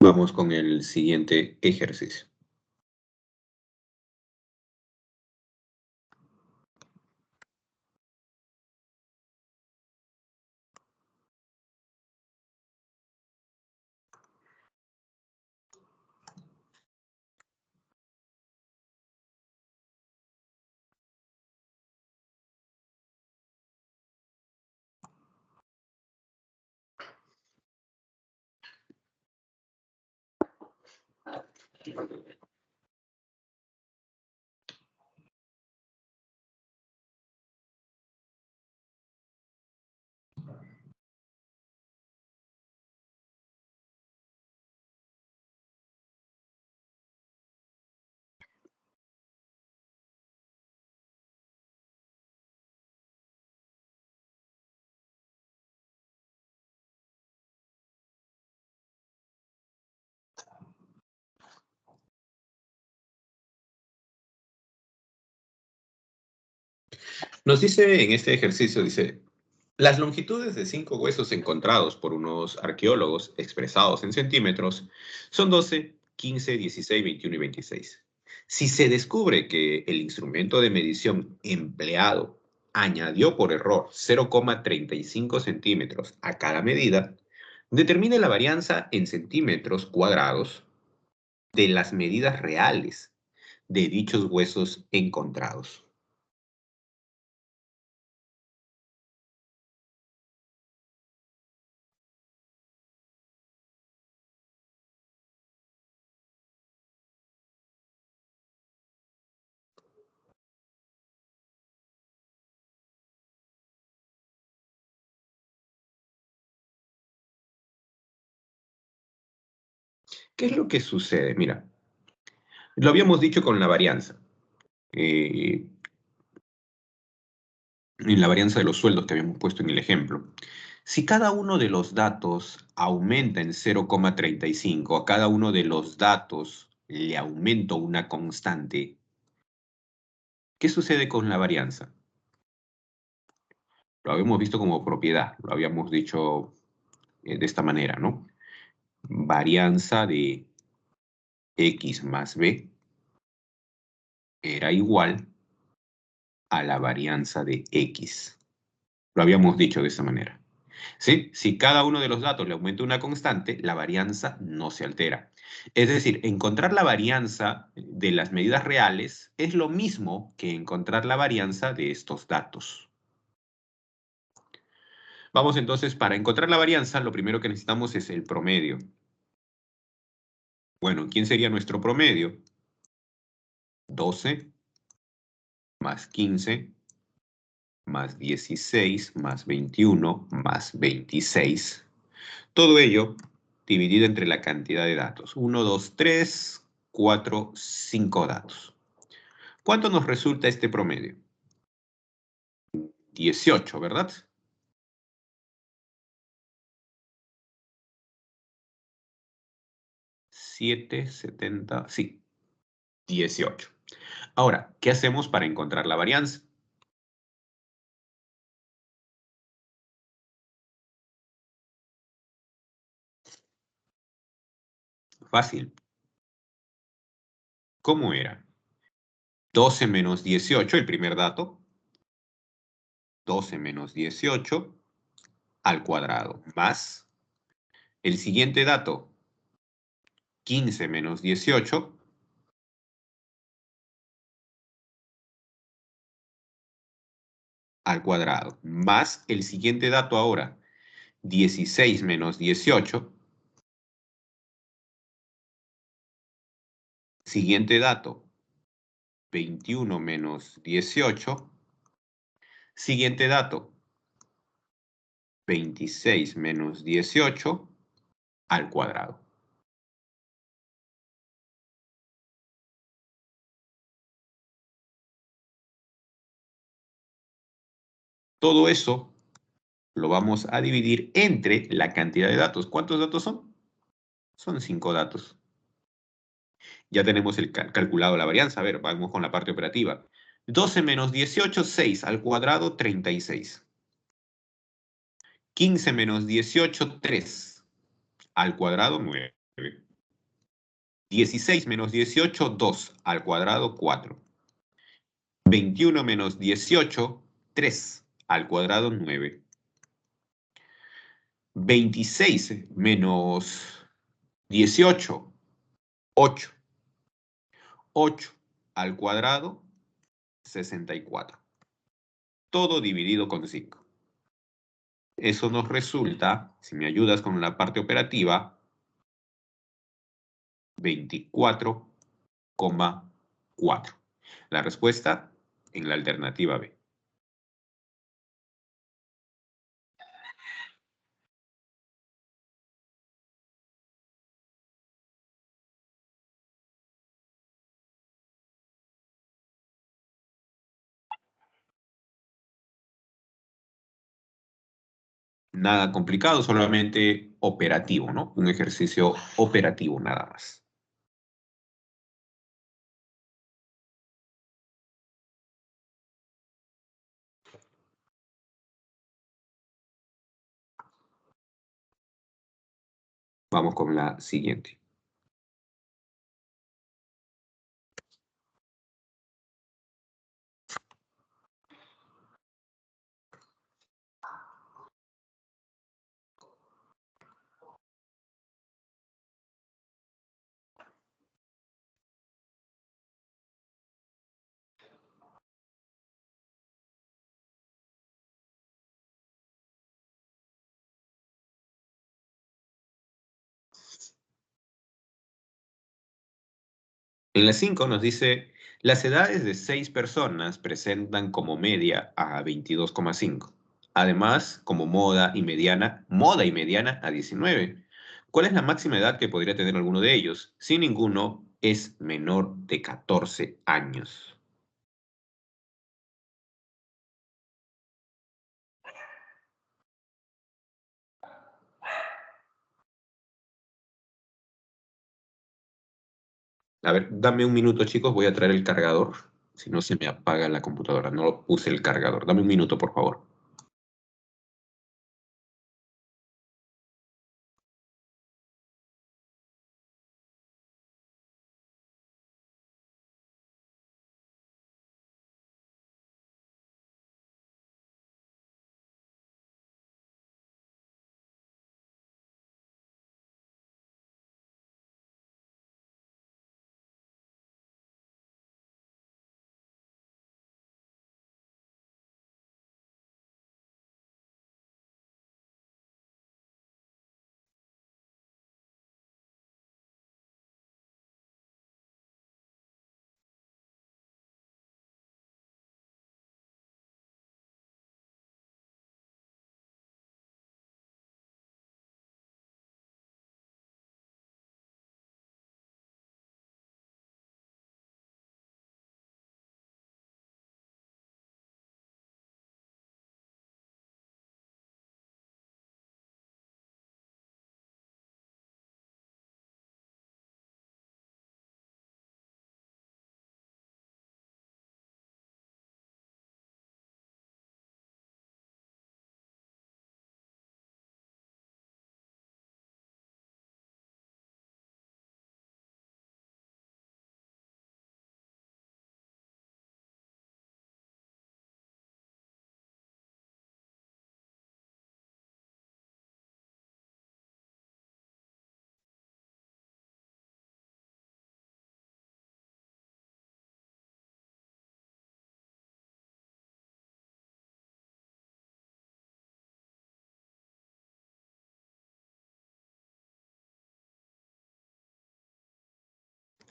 Vamos con el siguiente ejercicio. Nos dice en este ejercicio, dice, las longitudes de 5 huesos encontrados por unos arqueólogos expresados en centímetros son 12, 15, 16, 21 y 26. Si se descubre que el instrumento de medición empleado añadió por error 0,35 centímetros a cada medida, determine la varianza en centímetros cuadrados de las medidas reales de dichos huesos encontrados. ¿Qué es lo que sucede? Mira, lo habíamos dicho con la varianza. En la varianza de los sueldos que habíamos puesto en el ejemplo. Si cada uno de los datos aumenta en 0,35, a cada uno de los datos le aumento una constante, ¿qué sucede con la varianza? Lo habíamos visto como propiedad, lo habíamos dicho de esta manera, ¿no? Varianza de x más b era igual a la varianza de x. Lo habíamos dicho de esa manera. ¿Sí? Si cada uno de los datos le aumenta una constante, la varianza no se altera. Es decir, encontrar la varianza de las medidas reales es lo mismo que encontrar la varianza de estos datos. Vamos entonces, para encontrar la varianza, lo primero que necesitamos es el promedio. Bueno, ¿quién sería nuestro promedio? 12 más 15 más 16 más 21 más 26. Todo ello dividido entre la cantidad de datos. 1, 2, 3, 4, 5 datos. ¿Cuánto nos resulta este promedio? 18, ¿verdad? 7, 70, sí, 18. Ahora, ¿qué hacemos para encontrar la varianza? Fácil. ¿Cómo era? 12 menos 18, el primer dato. 12 menos 18 al cuadrado, más el siguiente dato, 15 menos 18 al cuadrado, más el siguiente dato ahora, 16 menos 18, siguiente dato, 21 menos 18, siguiente dato, 26 menos 18 al cuadrado. Todo eso lo vamos a dividir entre la cantidad de datos. ¿Cuántos datos son? Son 5 datos. Ya tenemos calculado la varianza. A ver, vamos con la parte operativa. 12 menos 18, 6 al cuadrado, 36. 15 menos 18, 3 al cuadrado, 9. 16 menos 18, 2 al cuadrado, 4. 21 menos 18, 3 al cuadrado, 9. 26 menos 18, 8. 8 al cuadrado, 64. Todo dividido con 5. Eso nos resulta, si me ayudas con la parte operativa, 24,4. La respuesta en la alternativa B. Nada complicado, solamente operativo, ¿no? Un ejercicio operativo nada más. Vamos con la siguiente. En la 5 nos dice, las edades de 6 personas presentan como media a 22,5. Además, como moda y mediana a 19. ¿Cuál es la máxima edad que podría tener alguno de ellos? Si ninguno es menor de 14 años. A ver, dame un minuto, chicos, voy a traer el cargador. Si no, se me apaga la computadora. No puse el cargador. Dame un minuto, por favor.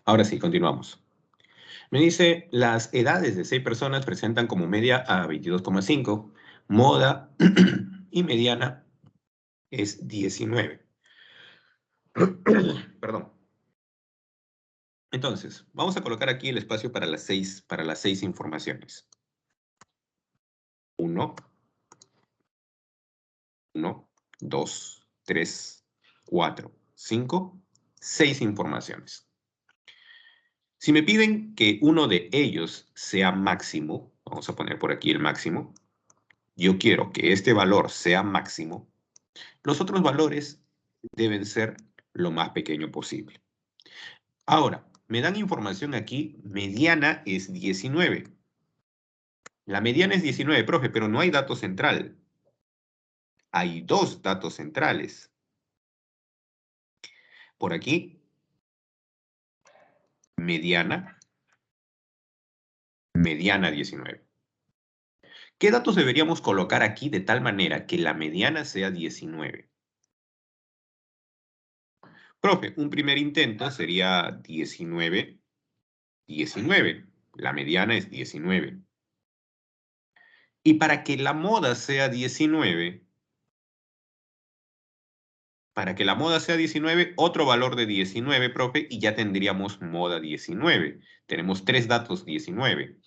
Ahora sí, continuamos. Me dice, las edades de 6 personas presentan como media a 22,5. Moda y mediana es 19. Perdón. Entonces, vamos a colocar aquí el espacio para las seis informaciones. 1, 1, 2, 3, 4, 5, 6 informaciones. Si me piden que uno de ellos sea máximo, vamos a poner por aquí el máximo, yo quiero que este valor sea máximo, los otros valores deben ser lo más pequeño posible. Ahora, me dan información aquí, mediana es 19. La mediana es 19, profe, pero no hay dato central. Hay dos datos centrales. Por aquí, mediana, mediana 19. ¿Qué datos deberíamos colocar aquí de tal manera que la mediana sea 19? Profe, un primer intento sería 19, 19. La mediana es 19. Y para que la moda sea 19, otro valor de 19, profe, y ya tendríamos moda 19. Tenemos tres datos 19.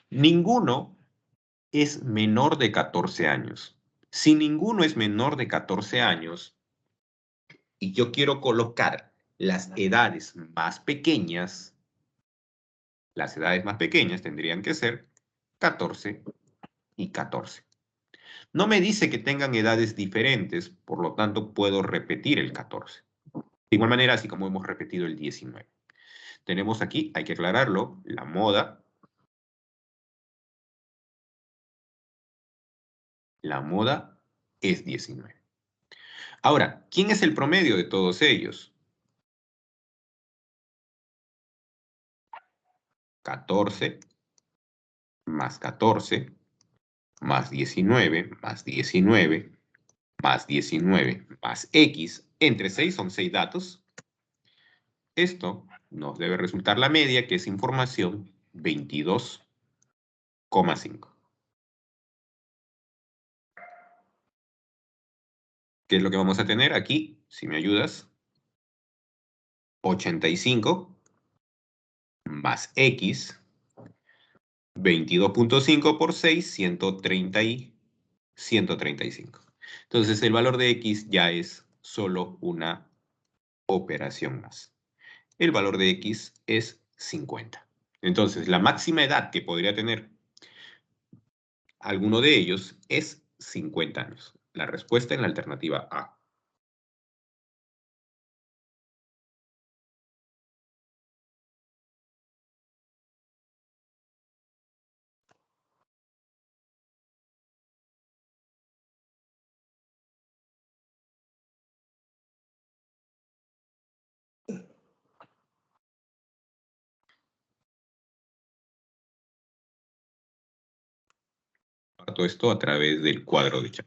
Ninguno es menor de 14 años. Si ninguno es menor de 14 años y yo quiero colocar las edades más pequeñas, tendrían que ser 14 y 14. No me dice que tengan edades diferentes, por lo tanto puedo repetir el 14. De igual manera, así como hemos repetido el 19. Tenemos aquí, hay que aclararlo, la moda. La moda es 19. Ahora, ¿quién es el promedio de todos ellos? 14 más 14 más 19 más 19 más 19 más X. Entre 6 son 6 datos. Esto nos debe resultar la media, que es información 22,5. ¿Qué es lo que vamos a tener aquí? Si me ayudas. 85 más X. 22,5 por 6, 135. Entonces, el valor de X ya es solo una operación más. El valor de X es 50. Entonces, la máxima edad que podría tener alguno de ellos es 50 años. La respuesta en la alternativa A. Todo esto a través del cuadro de chat.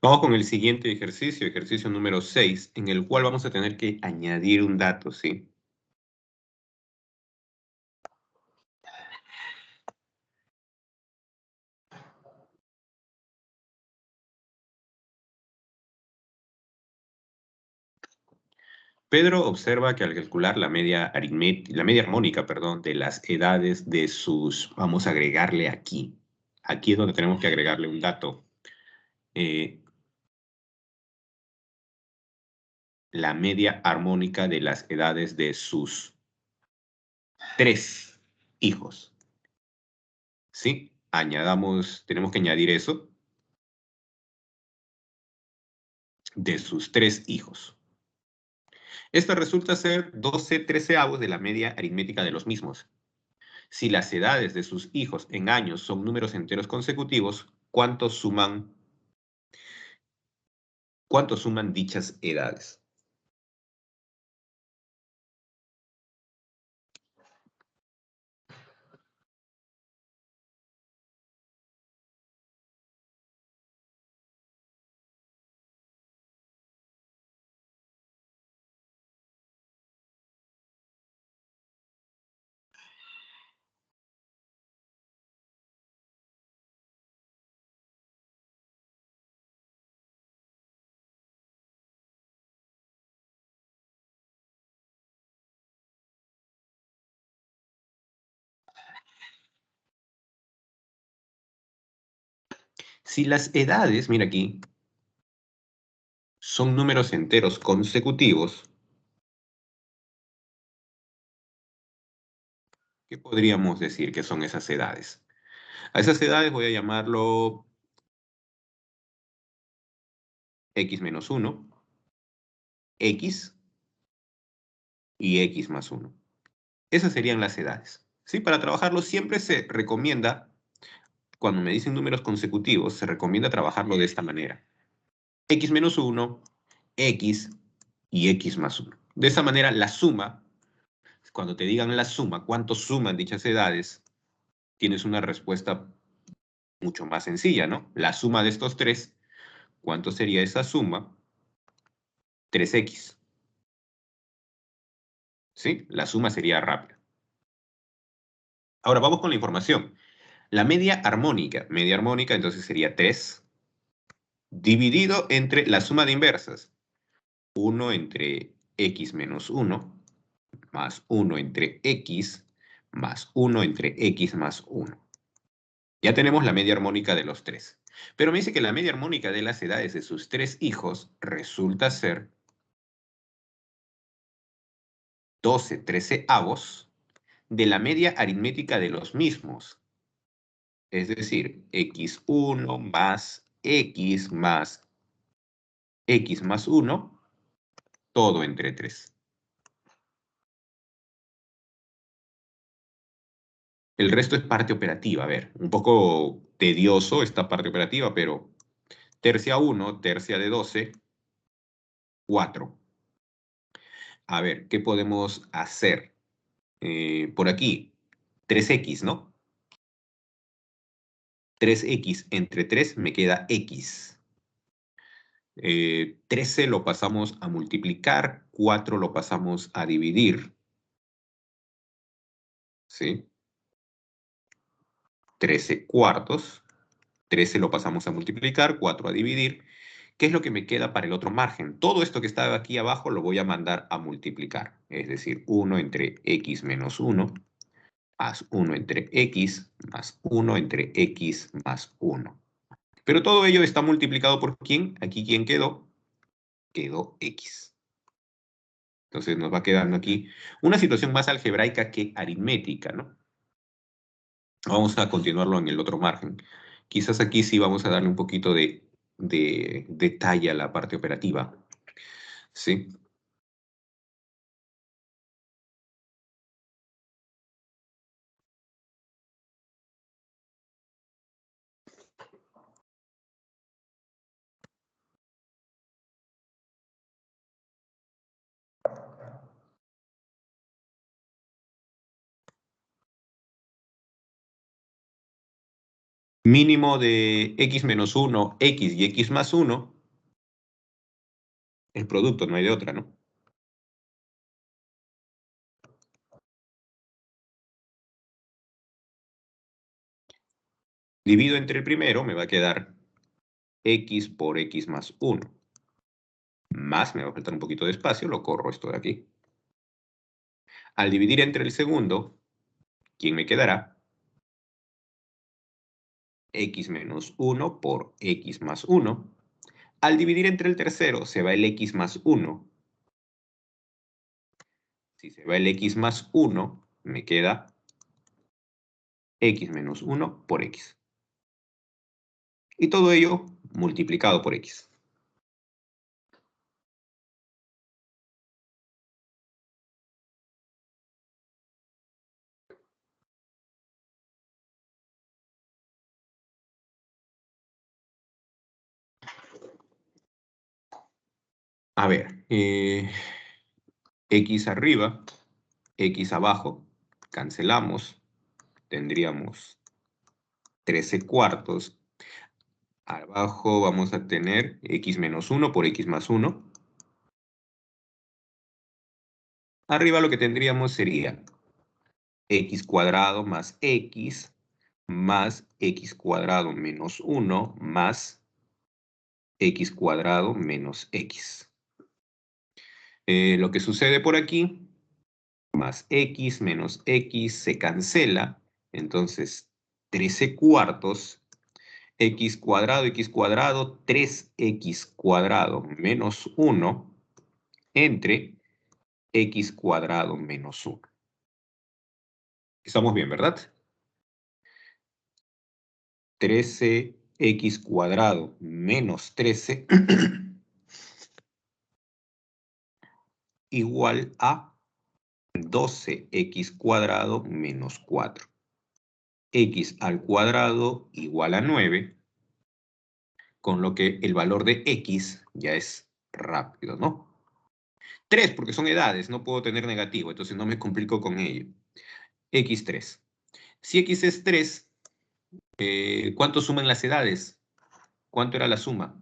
Vamos con el siguiente ejercicio número 6, en el cual vamos a tener que añadir un dato, ¿sí? Pedro observa que al calcular la media armónica, perdón, de las edades de sus, vamos a agregarle aquí. Aquí es donde tenemos que agregarle un dato. La media armónica de las edades de sus 3 hijos. ¿Sí? Tenemos que añadir eso. de sus 3 hijos. Esta resulta ser 12/13 de la media aritmética de los mismos. Si las edades de sus hijos en años son números enteros consecutivos, ¿cuánto suman dichas edades? Si las edades, mira aquí, son números enteros consecutivos, ¿qué podríamos decir que son esas edades? A esas edades voy a llamarlo x menos 1, x y x más 1. Esas serían las edades. ¿Sí? Para trabajarlo siempre se recomienda, cuando me dicen números consecutivos, se recomienda trabajarlo de esta manera. X menos 1, X y X más 1. De esa manera la suma, cuando te digan la suma, cuánto suman dichas edades, tienes una respuesta mucho más sencilla, ¿no? La suma de estos tres, ¿cuánto sería esa suma? 3X. ¿Sí? La suma sería rápida. Ahora vamos con la información. La media armónica entonces sería 3 dividido entre la suma de inversas. 1 entre x menos 1 más 1 entre x más 1 entre x más 1. Ya tenemos la media armónica de los tres. Pero me dice que la media armónica de las edades de sus 3 hijos resulta ser 12/13 de la media aritmética de los mismos. Es decir, x1 más x más 1, todo entre 3. El resto es parte operativa. A ver, un poco tedioso esta parte operativa, pero tercia 1, tercia de 12, 4. A ver, ¿qué podemos hacer? Por aquí, 3x, ¿no? 3x entre 3 me queda x. 13 lo pasamos a multiplicar, 4 lo pasamos a dividir. ¿Sí? 13 cuartos. 13 lo pasamos a multiplicar, 4 a dividir. ¿Qué es lo que me queda para el otro margen? Todo esto que está aquí abajo lo voy a mandar a multiplicar. Es decir, 1 entre x menos 1 más 1 entre x más 1 entre x más 1. Pero todo ello está multiplicado por ¿quién? Aquí, ¿quién quedó? Quedó x. Entonces nos va quedando aquí una situación más algebraica que aritmética, ¿no? Vamos a continuarlo en el otro margen. Quizás aquí sí vamos a darle un poquito de detalle a la parte operativa. ¿Sí? Mínimo de x menos 1, x y x más 1, el producto, no hay de otra, ¿no? Divido entre el primero, me va a quedar x por x más 1. Más, me va a faltar un poquito de espacio, lo corro esto de aquí. Al dividir entre el segundo, ¿quién me quedará? X menos 1 por x más 1. Al dividir entre el tercero, se va el x más 1. Si se va el x más 1, me queda x menos 1 por x. Y todo ello multiplicado por x. A ver, x arriba, x abajo, cancelamos, tendríamos 13 cuartos. Abajo vamos a tener x menos 1 por x más 1. Arriba lo que tendríamos sería x cuadrado más x cuadrado menos 1 más x cuadrado menos x. Lo que sucede por aquí, más x menos x se cancela, entonces 13 cuartos, x cuadrado, 3x cuadrado menos 1 entre x cuadrado menos 1. Estamos bien, ¿verdad? 13x cuadrado menos 13 igual a 12x cuadrado menos 4. X al cuadrado igual a 9, con lo que el valor de x ya es rápido, ¿no? 3, porque son edades, no puedo tener negativo, entonces no me complico con ello. x3. Si x es 3, ¿cuánto suman las edades? ¿Cuánto era la suma?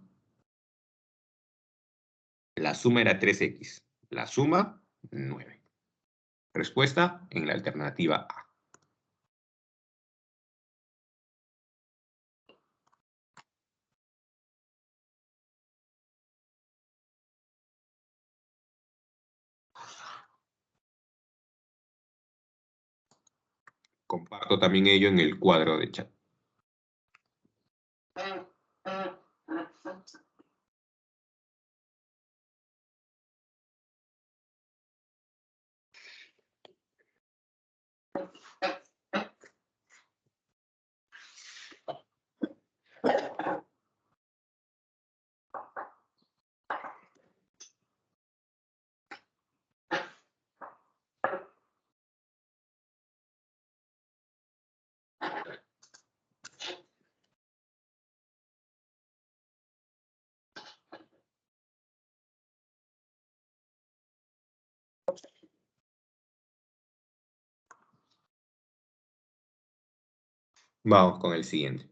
La suma era 3x. La suma, 9. Respuesta en la alternativa A. Comparto también ello en el cuadro de chat. Vamos con el siguiente.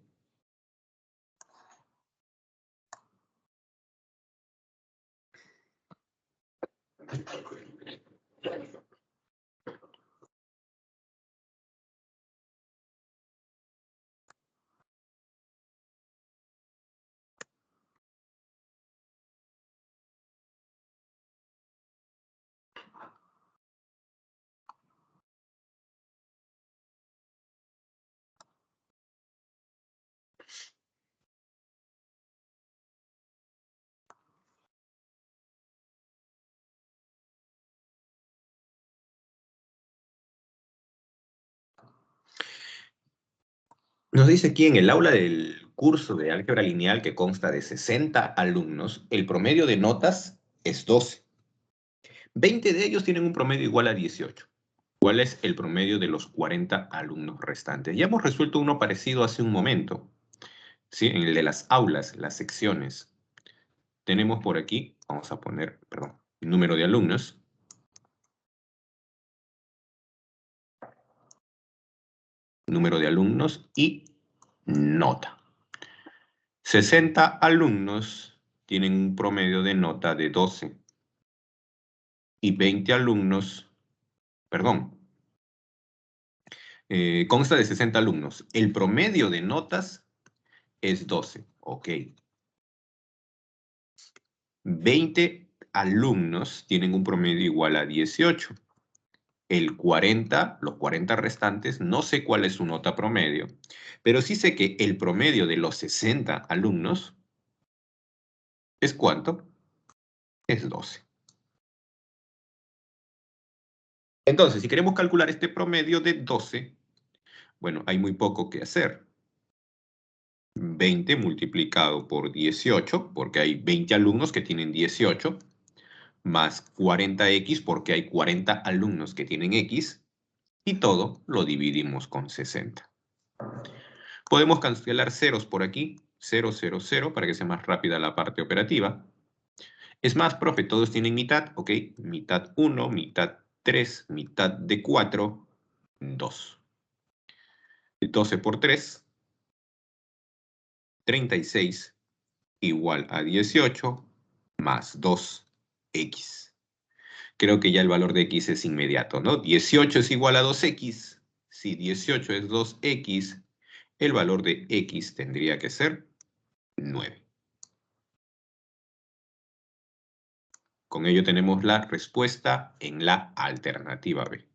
Nos dice aquí en el aula del curso de álgebra lineal que consta de 60 alumnos, el promedio de notas es 12. 20 de ellos tienen un promedio igual a 18. ¿Cuál es el promedio de los 40 alumnos restantes? Ya hemos resuelto uno parecido hace un momento, ¿sí? En el de las aulas, las secciones. Tenemos por aquí, vamos a poner, perdón, número de alumnos. Número de alumnos y nota. 60 alumnos tienen un promedio de nota de 12. Y 20 alumnos, perdón, consta de 60 alumnos. El promedio de notas es 12. Ok. 20 alumnos tienen un promedio igual a 18. Los 40 restantes, no sé cuál es su nota promedio, pero sí sé que el promedio de los 60 alumnos ¿es cuánto? Es 12. Entonces, si queremos calcular este promedio de 12, bueno, hay muy poco que hacer. 20 multiplicado por 18, porque hay 20 alumnos que tienen 18, más 40x, porque hay 40 alumnos que tienen x, y todo lo dividimos con 60. Podemos cancelar ceros por aquí, 0, 0, 0, para que sea más rápida la parte operativa. Es más, profe, todos tienen mitad, ¿ok? Mitad 1, mitad 3, mitad de 4, 2. 12 por 3, 36, igual a 18, más 2x. Creo que ya el valor de x es inmediato, ¿no? 18 es igual a 2x. Si 18 es 2x, el valor de x tendría que ser 9. Con ello tenemos la respuesta en la alternativa B.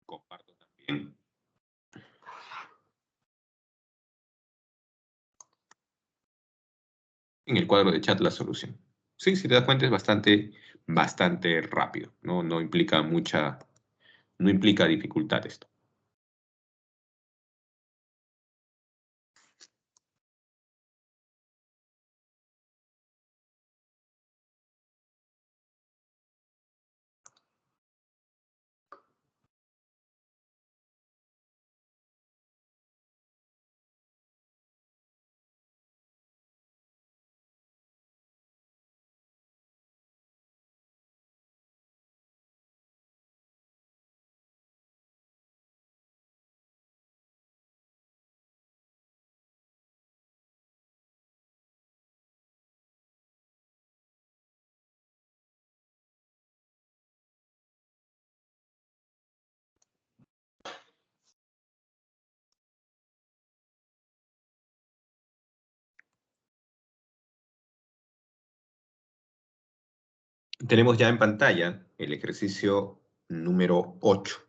Comparto también en el cuadro de chat la solución. Sí, si te das cuenta es bastante rápido, ¿no? No implica no implica dificultad esto. Tenemos ya en pantalla el ejercicio número 8.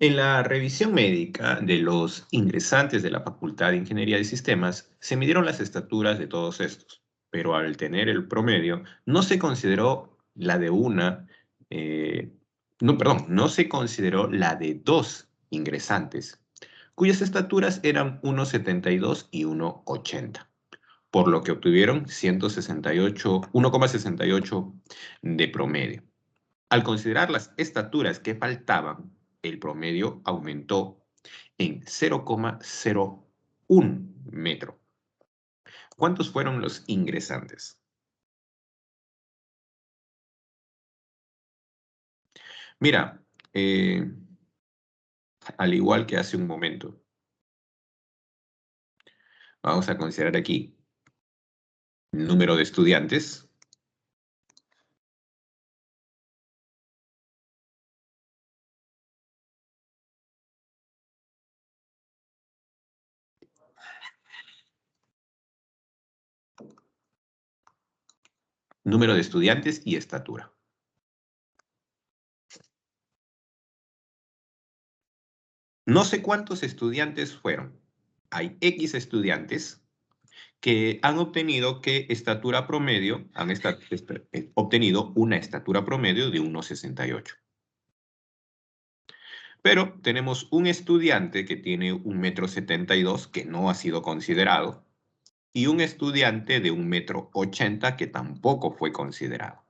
En la revisión médica de los ingresantes de la Facultad de Ingeniería de Sistemas, se midieron las estaturas de todos estos, pero al tener el promedio, no se consideró la de no se consideró la de dos ingresantes, cuyas estaturas eran 1,72 y 1,80, por lo que obtuvieron 1,68 de promedio. Al considerar las estaturas que faltaban, el promedio aumentó en 0,01 metro. ¿Cuántos fueron los ingresantes? Mira, al igual que hace un momento, vamos a considerar aquí número de estudiantes, número de estudiantes y estatura. No sé cuántos estudiantes fueron. Hay X estudiantes que han obtenido obtenido una estatura promedio de 1,68. Pero tenemos un estudiante que tiene 1,72 m que no ha sido considerado y un estudiante de 1,80 m que tampoco fue considerado.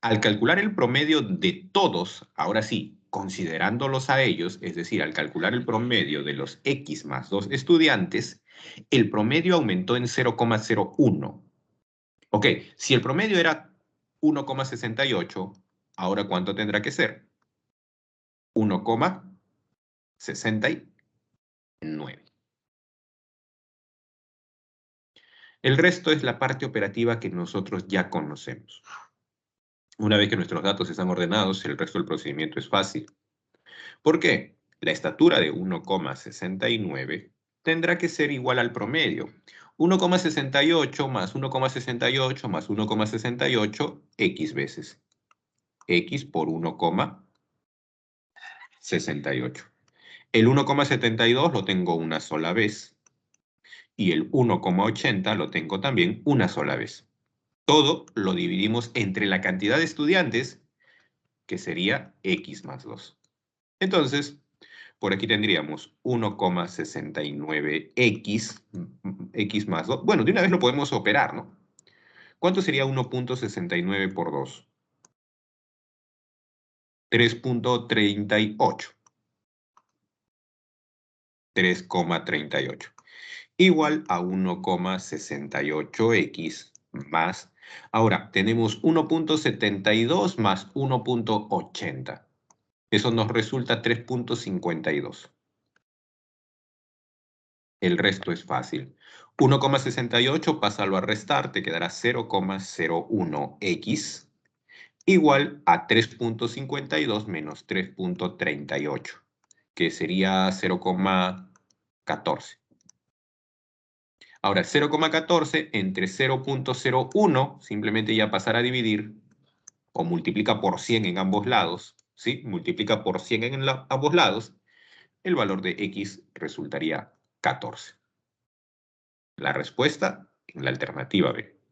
Al calcular el promedio de todos, ahora sí, considerándolos a ellos, es decir, al calcular el promedio de los X más 2 estudiantes, el promedio aumentó en 0,01. Ok, si el promedio era 1,68, ahora ¿cuánto tendrá que ser? 1,69. El resto es la parte operativa que nosotros ya conocemos. Una vez que nuestros datos están ordenados, el resto del procedimiento es fácil. ¿Por qué? La estatura de 1,69 tendrá que ser igual al promedio. 1,68 más 1,68 más 1,68, X veces. X por 1,68. El 1,72 lo tengo una sola vez. Y el 1,80 lo tengo también una sola vez. Todo lo dividimos entre la cantidad de estudiantes, que sería X más 2. Entonces, por aquí tendríamos 1,69x, x más 2. Bueno, de una vez lo podemos operar, ¿no? ¿Cuánto sería 1,69 por 2? 3,38. 3,38. Igual a 1,68x más. Ahora, tenemos 1,72 más 1,80. Eso nos resulta 3,52. El resto es fácil. 1,68, pásalo a restar, te quedará 0,01x igual a 3,52 menos 3,38, que sería 0,14. Ahora, 0,14 entre 0,01, simplemente ya pasar a dividir, o multiplica por 100 en ambos lados, ¿sí? Multiplica por 100 en ambos lados, el valor de x resultaría 14. La respuesta en la alternativa B.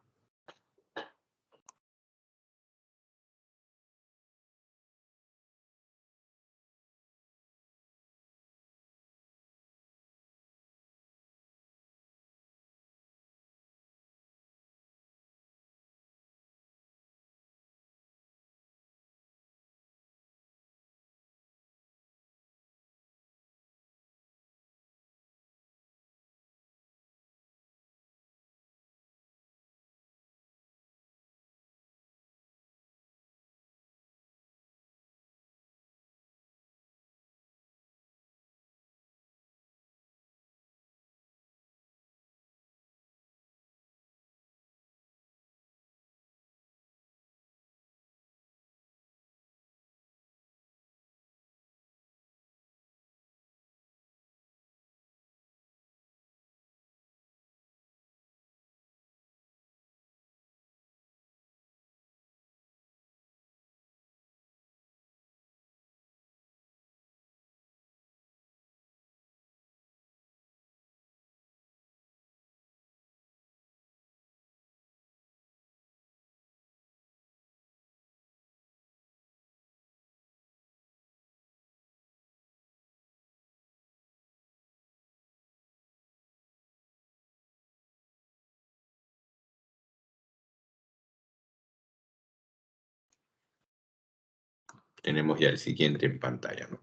Tenemos ya el siguiente en pantalla, ¿no?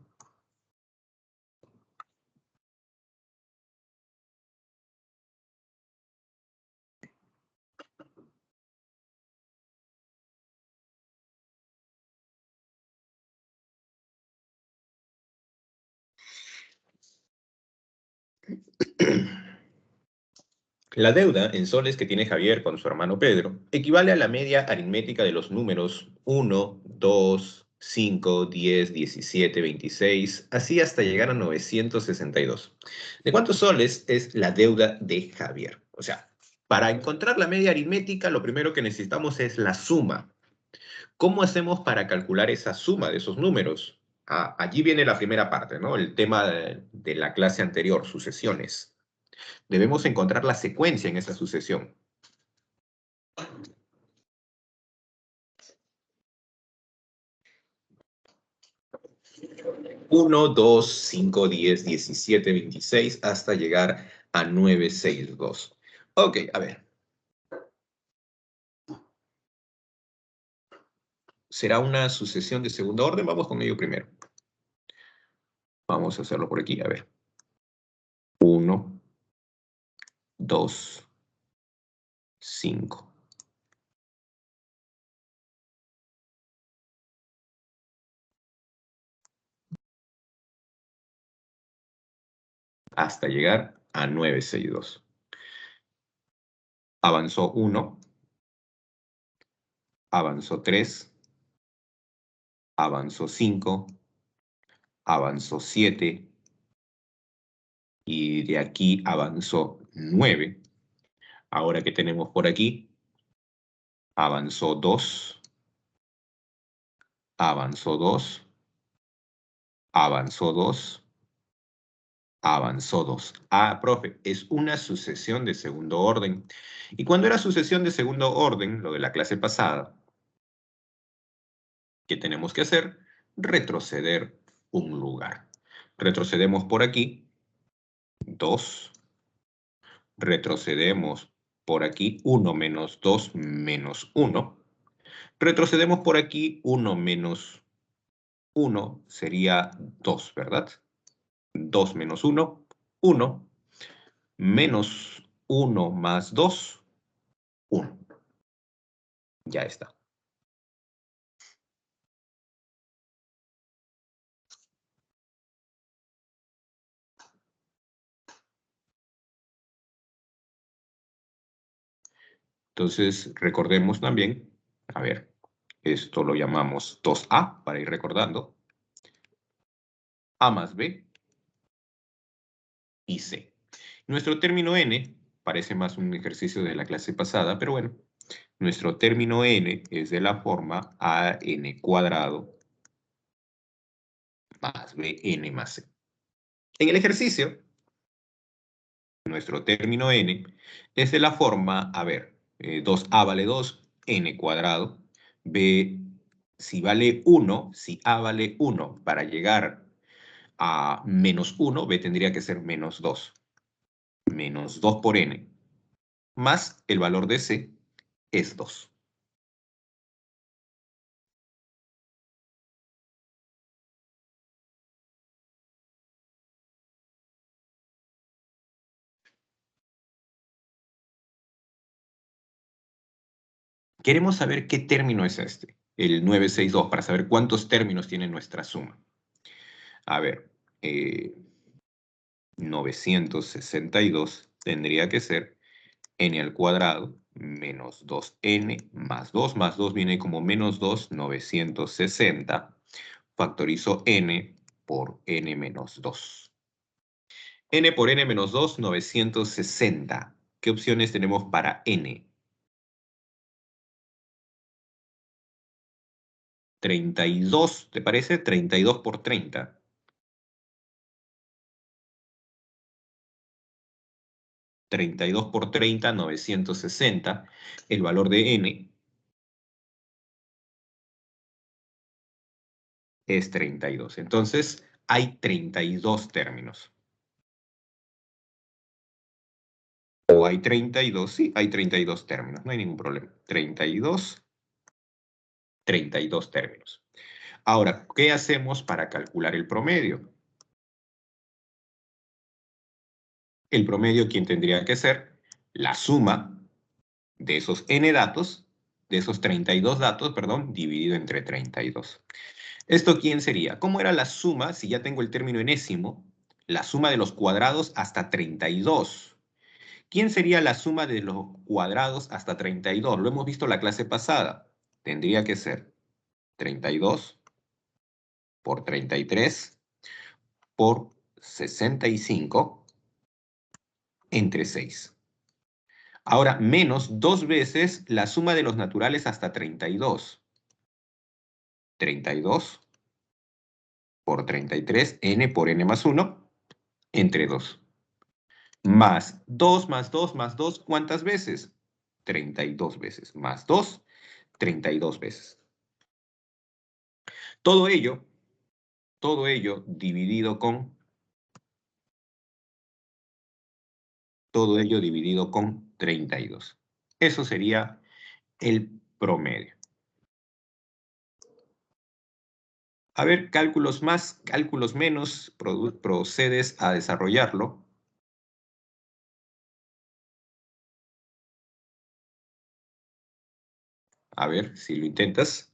La deuda en soles que tiene Javier con su hermano Pedro equivale a la media aritmética de los números 1, 2, 5, 10, 17, 26, así hasta llegar a 962. ¿De cuántos soles es la deuda de Javier? O sea, para encontrar la media aritmética, lo primero que necesitamos es la suma. ¿Cómo hacemos para calcular esa suma de esos números? Allí viene la primera parte, ¿no? El tema de la clase anterior, sucesiones. Debemos encontrar la secuencia en esa sucesión. 1, 2, 5, 10, 17, 26, hasta llegar a 962. Ok, a ver. ¿Será una sucesión de segundo orden? Vamos con ello primero. Vamos a hacerlo por aquí, a ver. 1, 2, 5. Hasta llegar a 962. Avanzó 1, avanzó 3, avanzó 5, avanzó 7, y de aquí avanzó 9. Ahora que tenemos por aquí, avanzó 2, avanzó 2, avanzó 2, avanzó 2. Ah, profe, es una sucesión de segundo orden. Y cuando era sucesión de segundo orden, lo de la clase pasada, ¿qué tenemos que hacer? Retroceder un lugar. Retrocedemos por aquí, 2. Retrocedemos por aquí, 1 menos 2 menos 1. Retrocedemos por aquí, 1 menos 1 sería 2, ¿verdad? 2 menos 1, 1. Menos 1 más 2, 1. Ya está. Entonces, recordemos también, a ver, esto lo llamamos 2A para ir recordando. A más B y C. Nuestro término n parece más un ejercicio de la clase pasada, pero bueno, nuestro término n es de la forma an cuadrado más bn más c. En el ejercicio, nuestro término n es de la forma, a ver, 2a vale 2, n cuadrado, b, si vale 1, si a vale 1, para llegar a menos 1, b tendría que ser menos 2. Menos 2 por n, más el valor de c es 2. Queremos saber qué término es este, el 962, para saber cuántos términos tiene nuestra suma. A ver, 962 tendría que ser n al cuadrado menos 2n más 2 viene como menos 2, 960. Factorizo n por n menos 2. N por n menos 2, 960. ¿Qué opciones tenemos para n? 32, ¿te parece? 32 por 30. 32 por 30, 960. El valor de n es 32. Entonces, hay 32 términos. O hay 32, sí, hay 32 términos, no hay ningún problema. 32 términos. Ahora, ¿qué hacemos para calcular el promedio? El promedio, ¿quién tendría que ser? La suma de esos n datos, de esos 32 datos, perdón, dividido entre 32. ¿Esto quién sería? ¿Cómo era la suma, si ya tengo el término enésimo, la suma de los cuadrados hasta 32? ¿Quién sería la suma de los cuadrados hasta 32? Lo hemos visto la clase pasada. Tendría que ser 32 por 33 por 65 entre 6. Ahora, menos 2 veces la suma de los naturales hasta 32. 32 por 33, n por n más 1, entre 2. Más 2 más 2 más 2, ¿cuántas veces? 32 veces. Más 2, 32 veces. Todo ello dividido con, todo ello dividido con 32. Eso sería el promedio. A ver, cálculos más, cálculos menos, procedes a desarrollarlo. A ver si lo intentas.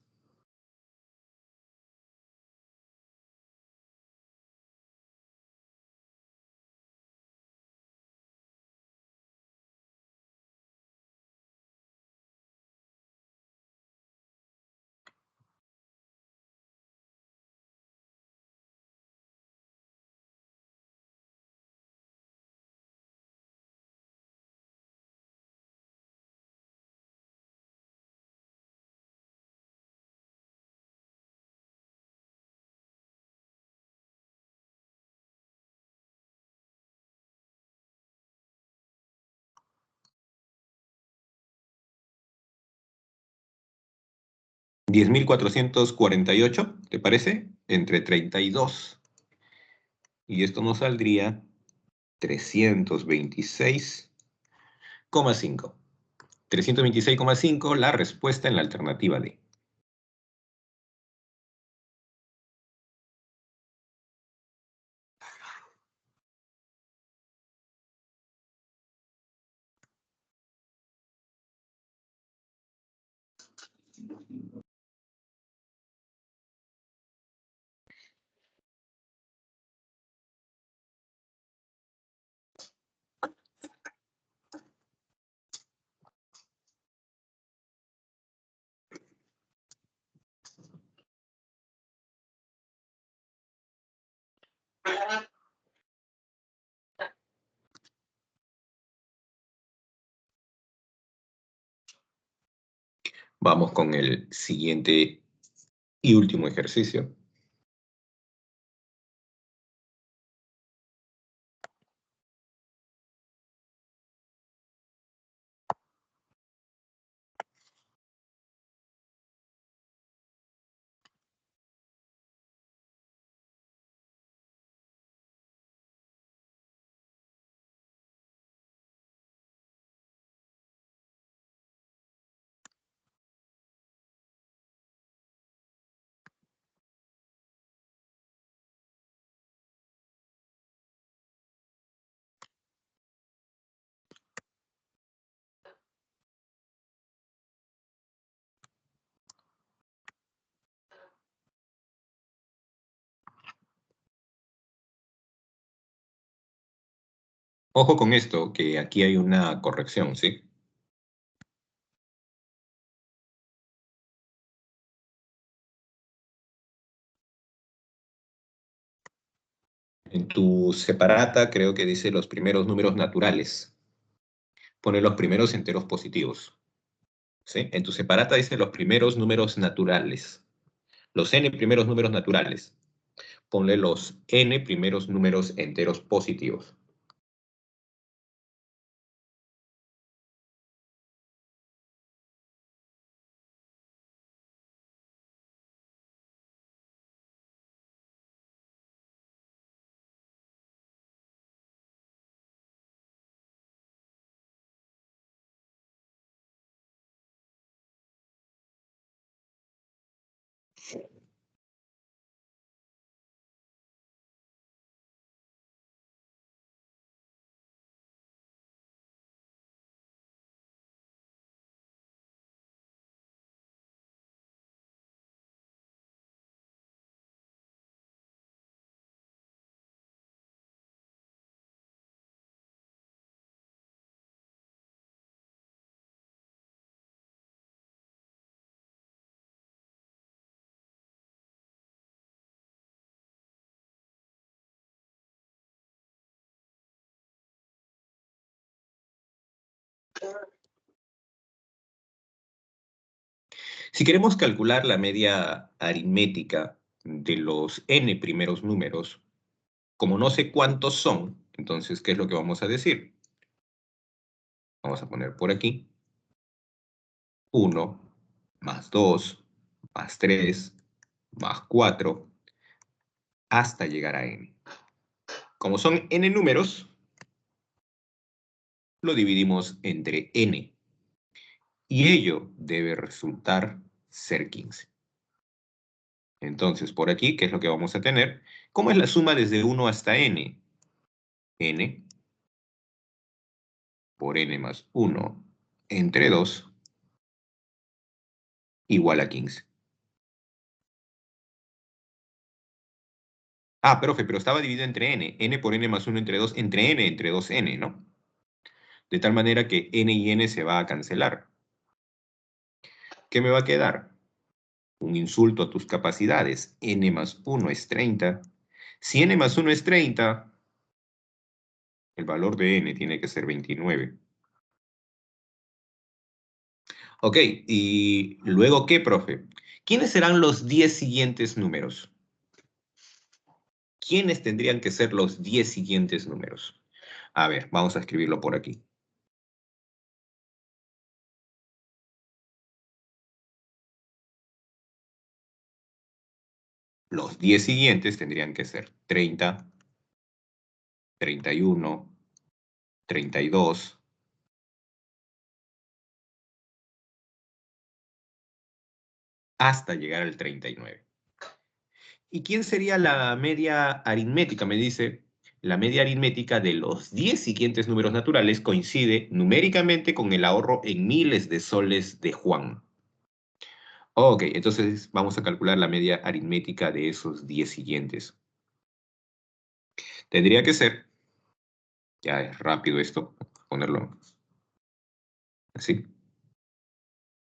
10.448, ¿te parece? Entre 32. Y esto nos saldría 326,5. 326,5, la respuesta en la alternativa D. Vamos con el siguiente y último ejercicio. Ojo con esto, que aquí hay una corrección, ¿sí? En tu separata creo que dice los primeros números naturales. Pone los primeros enteros positivos, ¿sí? En tu separata dice los primeros números naturales. Los n primeros números naturales. Ponle los n primeros números enteros positivos. Si queremos calcular la media aritmética de los n primeros números, como no sé cuántos son, entonces, ¿qué es lo que vamos a decir? Vamos a poner por aquí 1 más 2 más 3 más 4 hasta llegar a n. Como son n números, lo dividimos entre n. Y ello debe resultar ser 15. Entonces, por aquí, ¿qué es lo que vamos a tener? ¿Cómo es la suma desde 1 hasta n? N por n más 1 entre 2 igual a 15. Ah, profe, pero estaba dividido entre n. N por n más 1 entre 2 entre n entre 2n, ¿no? De tal manera que n y n se va a cancelar. ¿Qué me va a quedar? Un insulto a tus capacidades. N más 1 es 30. Si n más 1 es 30, el valor de n tiene que ser 29. Ok, ¿y luego qué, profe? ¿Quiénes serán los 10 siguientes números? ¿Quiénes tendrían que ser los 10 siguientes números? A ver, vamos a escribirlo por aquí. Los 10 siguientes tendrían que ser 30, 31, 32, hasta llegar al 39. ¿Y quién sería la media aritmética? Me dice, la media aritmética de los 10 siguientes números naturales coincide numéricamente con el ahorro en miles de soles de Juan. Ok, entonces vamos a calcular la media aritmética de esos 10 siguientes. Tendría que ser, ya es rápido esto, ponerlo así,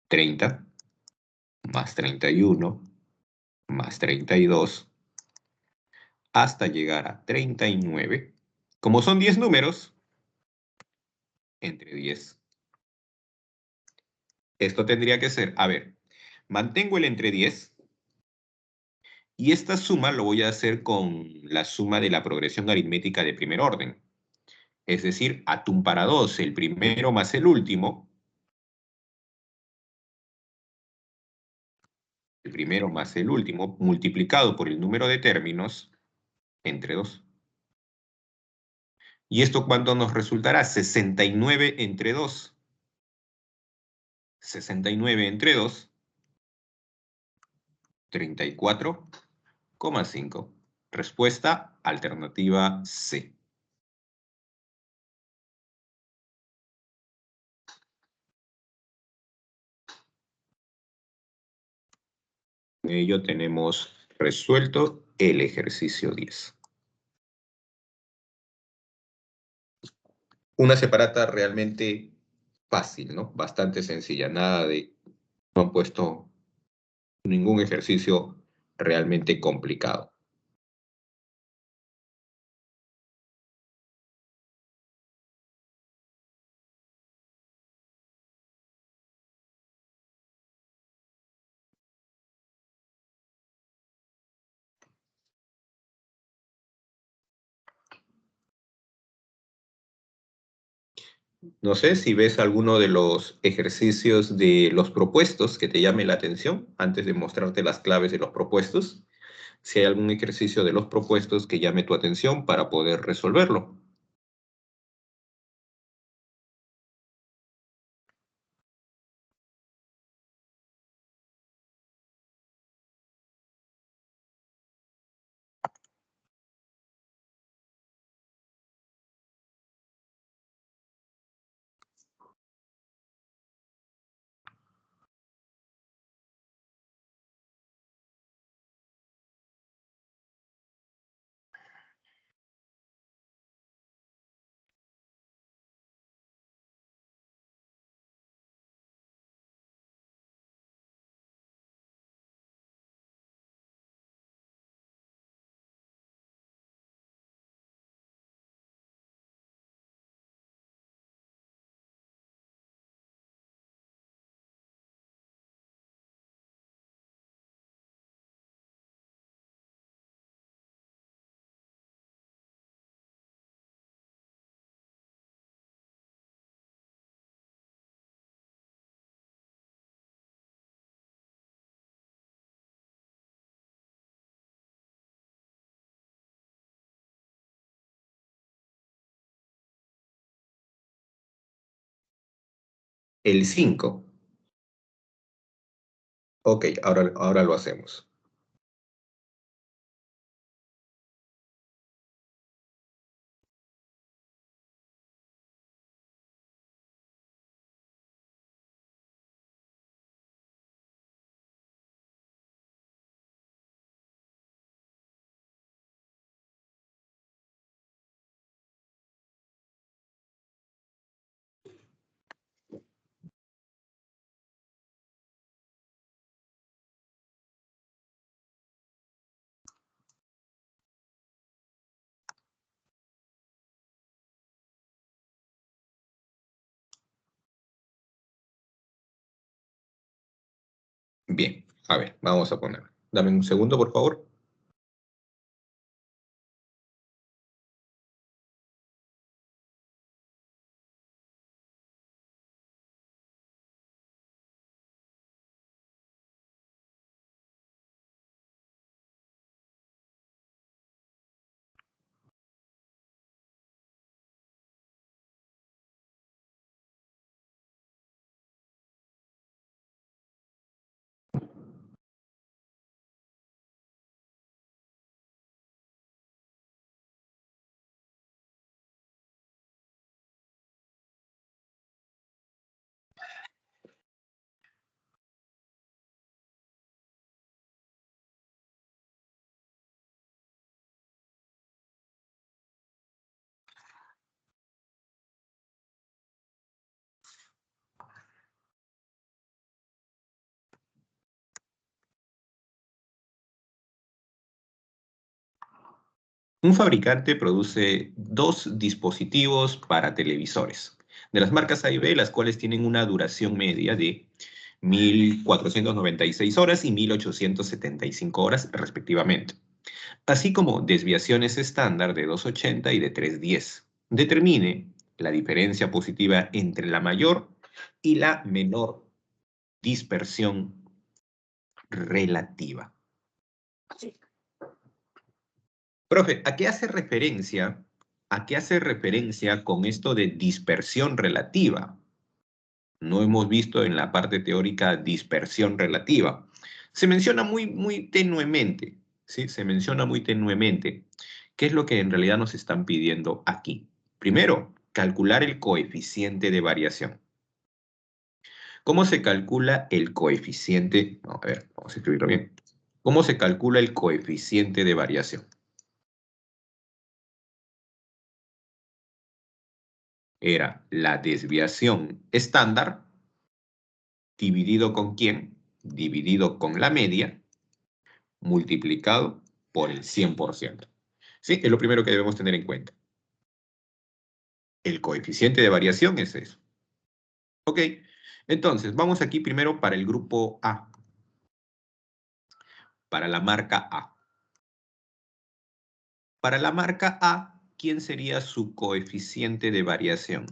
30 más 31 más 32 hasta llegar a 39. Como son 10 números, entre 10. Esto tendría que ser, a ver, mantengo el entre 10 y esta suma lo voy a hacer con la suma de la progresión aritmética de primer orden. Es decir, atún para 2, el primero más el último, el primero más el último, multiplicado por el número de términos, entre 2. ¿Y esto cuánto nos resultará? 69 entre 2. 69 entre 2, 34,5. Respuesta alternativa C. Con ello tenemos resuelto el ejercicio 10. Una separata realmente fácil, ¿no? Bastante sencilla, nada de, no han puesto ningún ejercicio realmente complicado. No sé si ves alguno de los ejercicios de los propuestos que te llame la atención antes de mostrarte las claves de los propuestos. Si hay algún ejercicio de los propuestos que llame tu atención para poder resolverlo. El 5. Ok, ahora lo hacemos. Bien, a ver, vamos a poner. Dame un segundo, por favor. Un fabricante produce dos dispositivos para televisores de las marcas A y B, las cuales tienen una duración media de 1.496 horas y 1.875 horas respectivamente, así como desviaciones estándar de 280 y de 310. Determine la diferencia positiva entre la mayor y la menor dispersión relativa. Profe, ¿a qué hace referencia? ¿A qué hace referencia con esto de dispersión relativa? No hemos visto en la parte teórica dispersión relativa. Se menciona muy tenuemente, ¿sí? Se menciona muy tenuemente. ¿Qué es lo que en realidad nos están pidiendo aquí? Primero, calcular el coeficiente de variación. ¿Cómo se calcula el coeficiente? No, a ver, vamos a escribirlo bien. ¿Cómo se calcula el coeficiente de variación? Era la desviación estándar dividido con quién, dividido con la media, multiplicado por el 100%. ¿Sí? Es lo primero que debemos tener en cuenta. El coeficiente de variación es eso. Ok, entonces vamos aquí primero para el grupo A, para la marca A. Para la marca A, ¿quién sería su coeficiente de variación?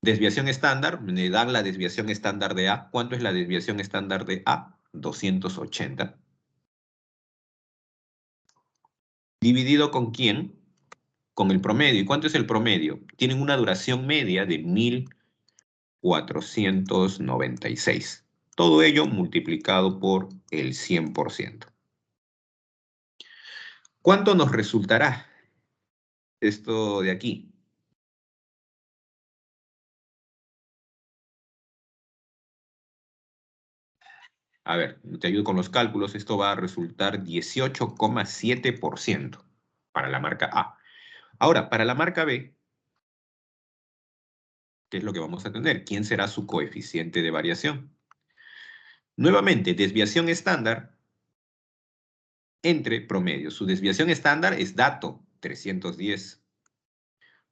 Desviación estándar, me dan la desviación estándar de A. ¿Cuánto es la desviación estándar de A? 280. ¿Dividido con quién? Con el promedio. ¿Y cuánto es el promedio? Tienen una duración media de 1.496. Todo ello multiplicado por el 100%. ¿Cuánto nos resultará esto de aquí? A ver, te ayudo con los cálculos. Esto va a resultar 18,7% para la marca A. Ahora, para la marca B, ¿qué es lo que vamos a tener? ¿Quién será su coeficiente de variación? Nuevamente, desviación estándar entre promedio. Su desviación estándar es dato, 310.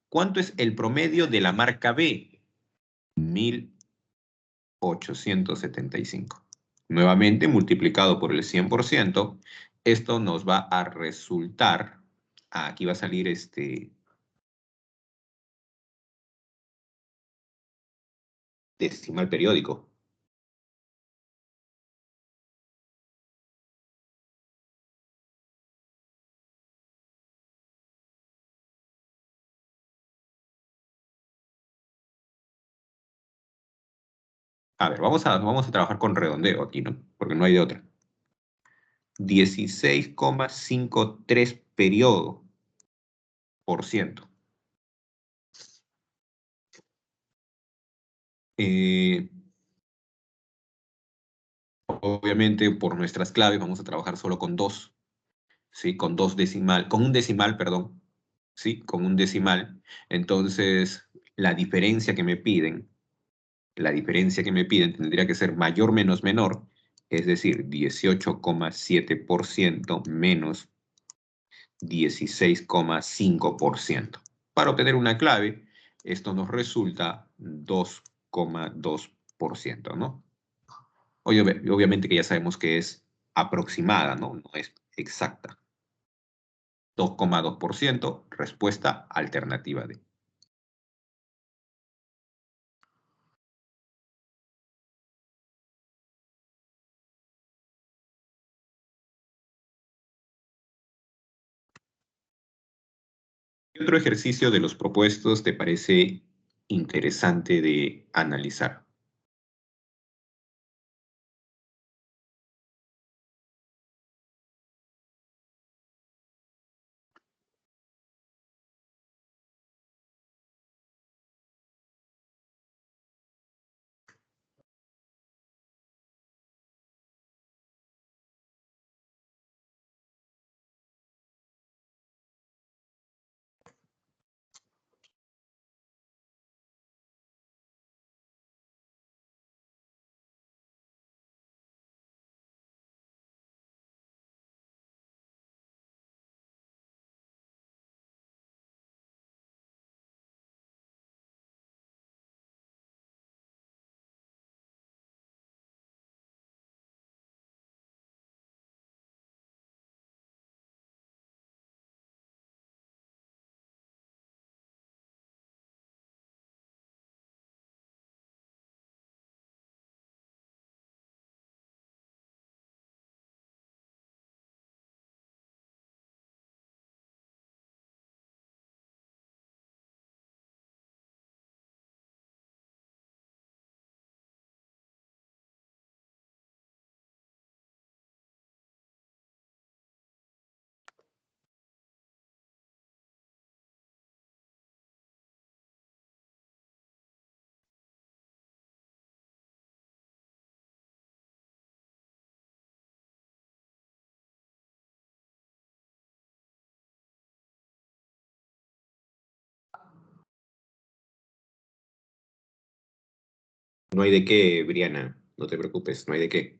¿Cuánto es el promedio de la marca B? 1.875. Nuevamente, multiplicado por el 100%, esto nos va a resultar, aquí va a salir decimal periódico. A ver, vamos a trabajar con redondeo aquí, ¿no? Porque no hay de otra. 16,53 periodo por ciento. Eh, Obviamente, por nuestras claves vamos a trabajar solo con dos, ¿sí? Con un decimal, perdón, ¿sí? Con un decimal. Entonces, la diferencia que me piden tendría que ser mayor menos menor, es decir, 18,7% menos 16,5%. Para obtener una clave, esto nos resulta 2,2%, ¿no? Obviamente que ya sabemos que es aproximada, ¿no? No es exacta. 2,2%, respuesta alternativa D. ¿Qué otro ejercicio de los propuestos te parece interesante de analizar? No hay de qué, Briana. No te preocupes, no hay de qué.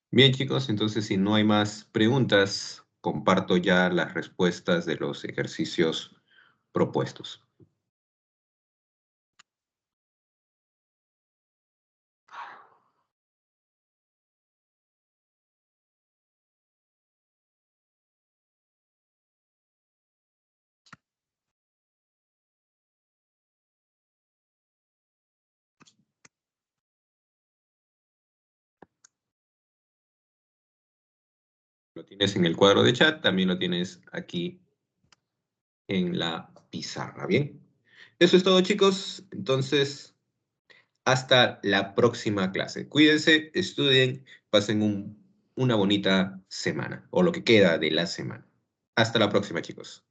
Bien, chicos, entonces si no hay más preguntas, comparto ya las respuestas de los ejercicios propuestos. Lo tienes en el cuadro de chat, también lo tienes aquí en la pizarra, ¿bien? Eso es todo, chicos. Entonces, hasta la próxima clase. Cuídense, estudien, pasen una bonita semana, o lo que queda de la semana. Hasta la próxima, chicos.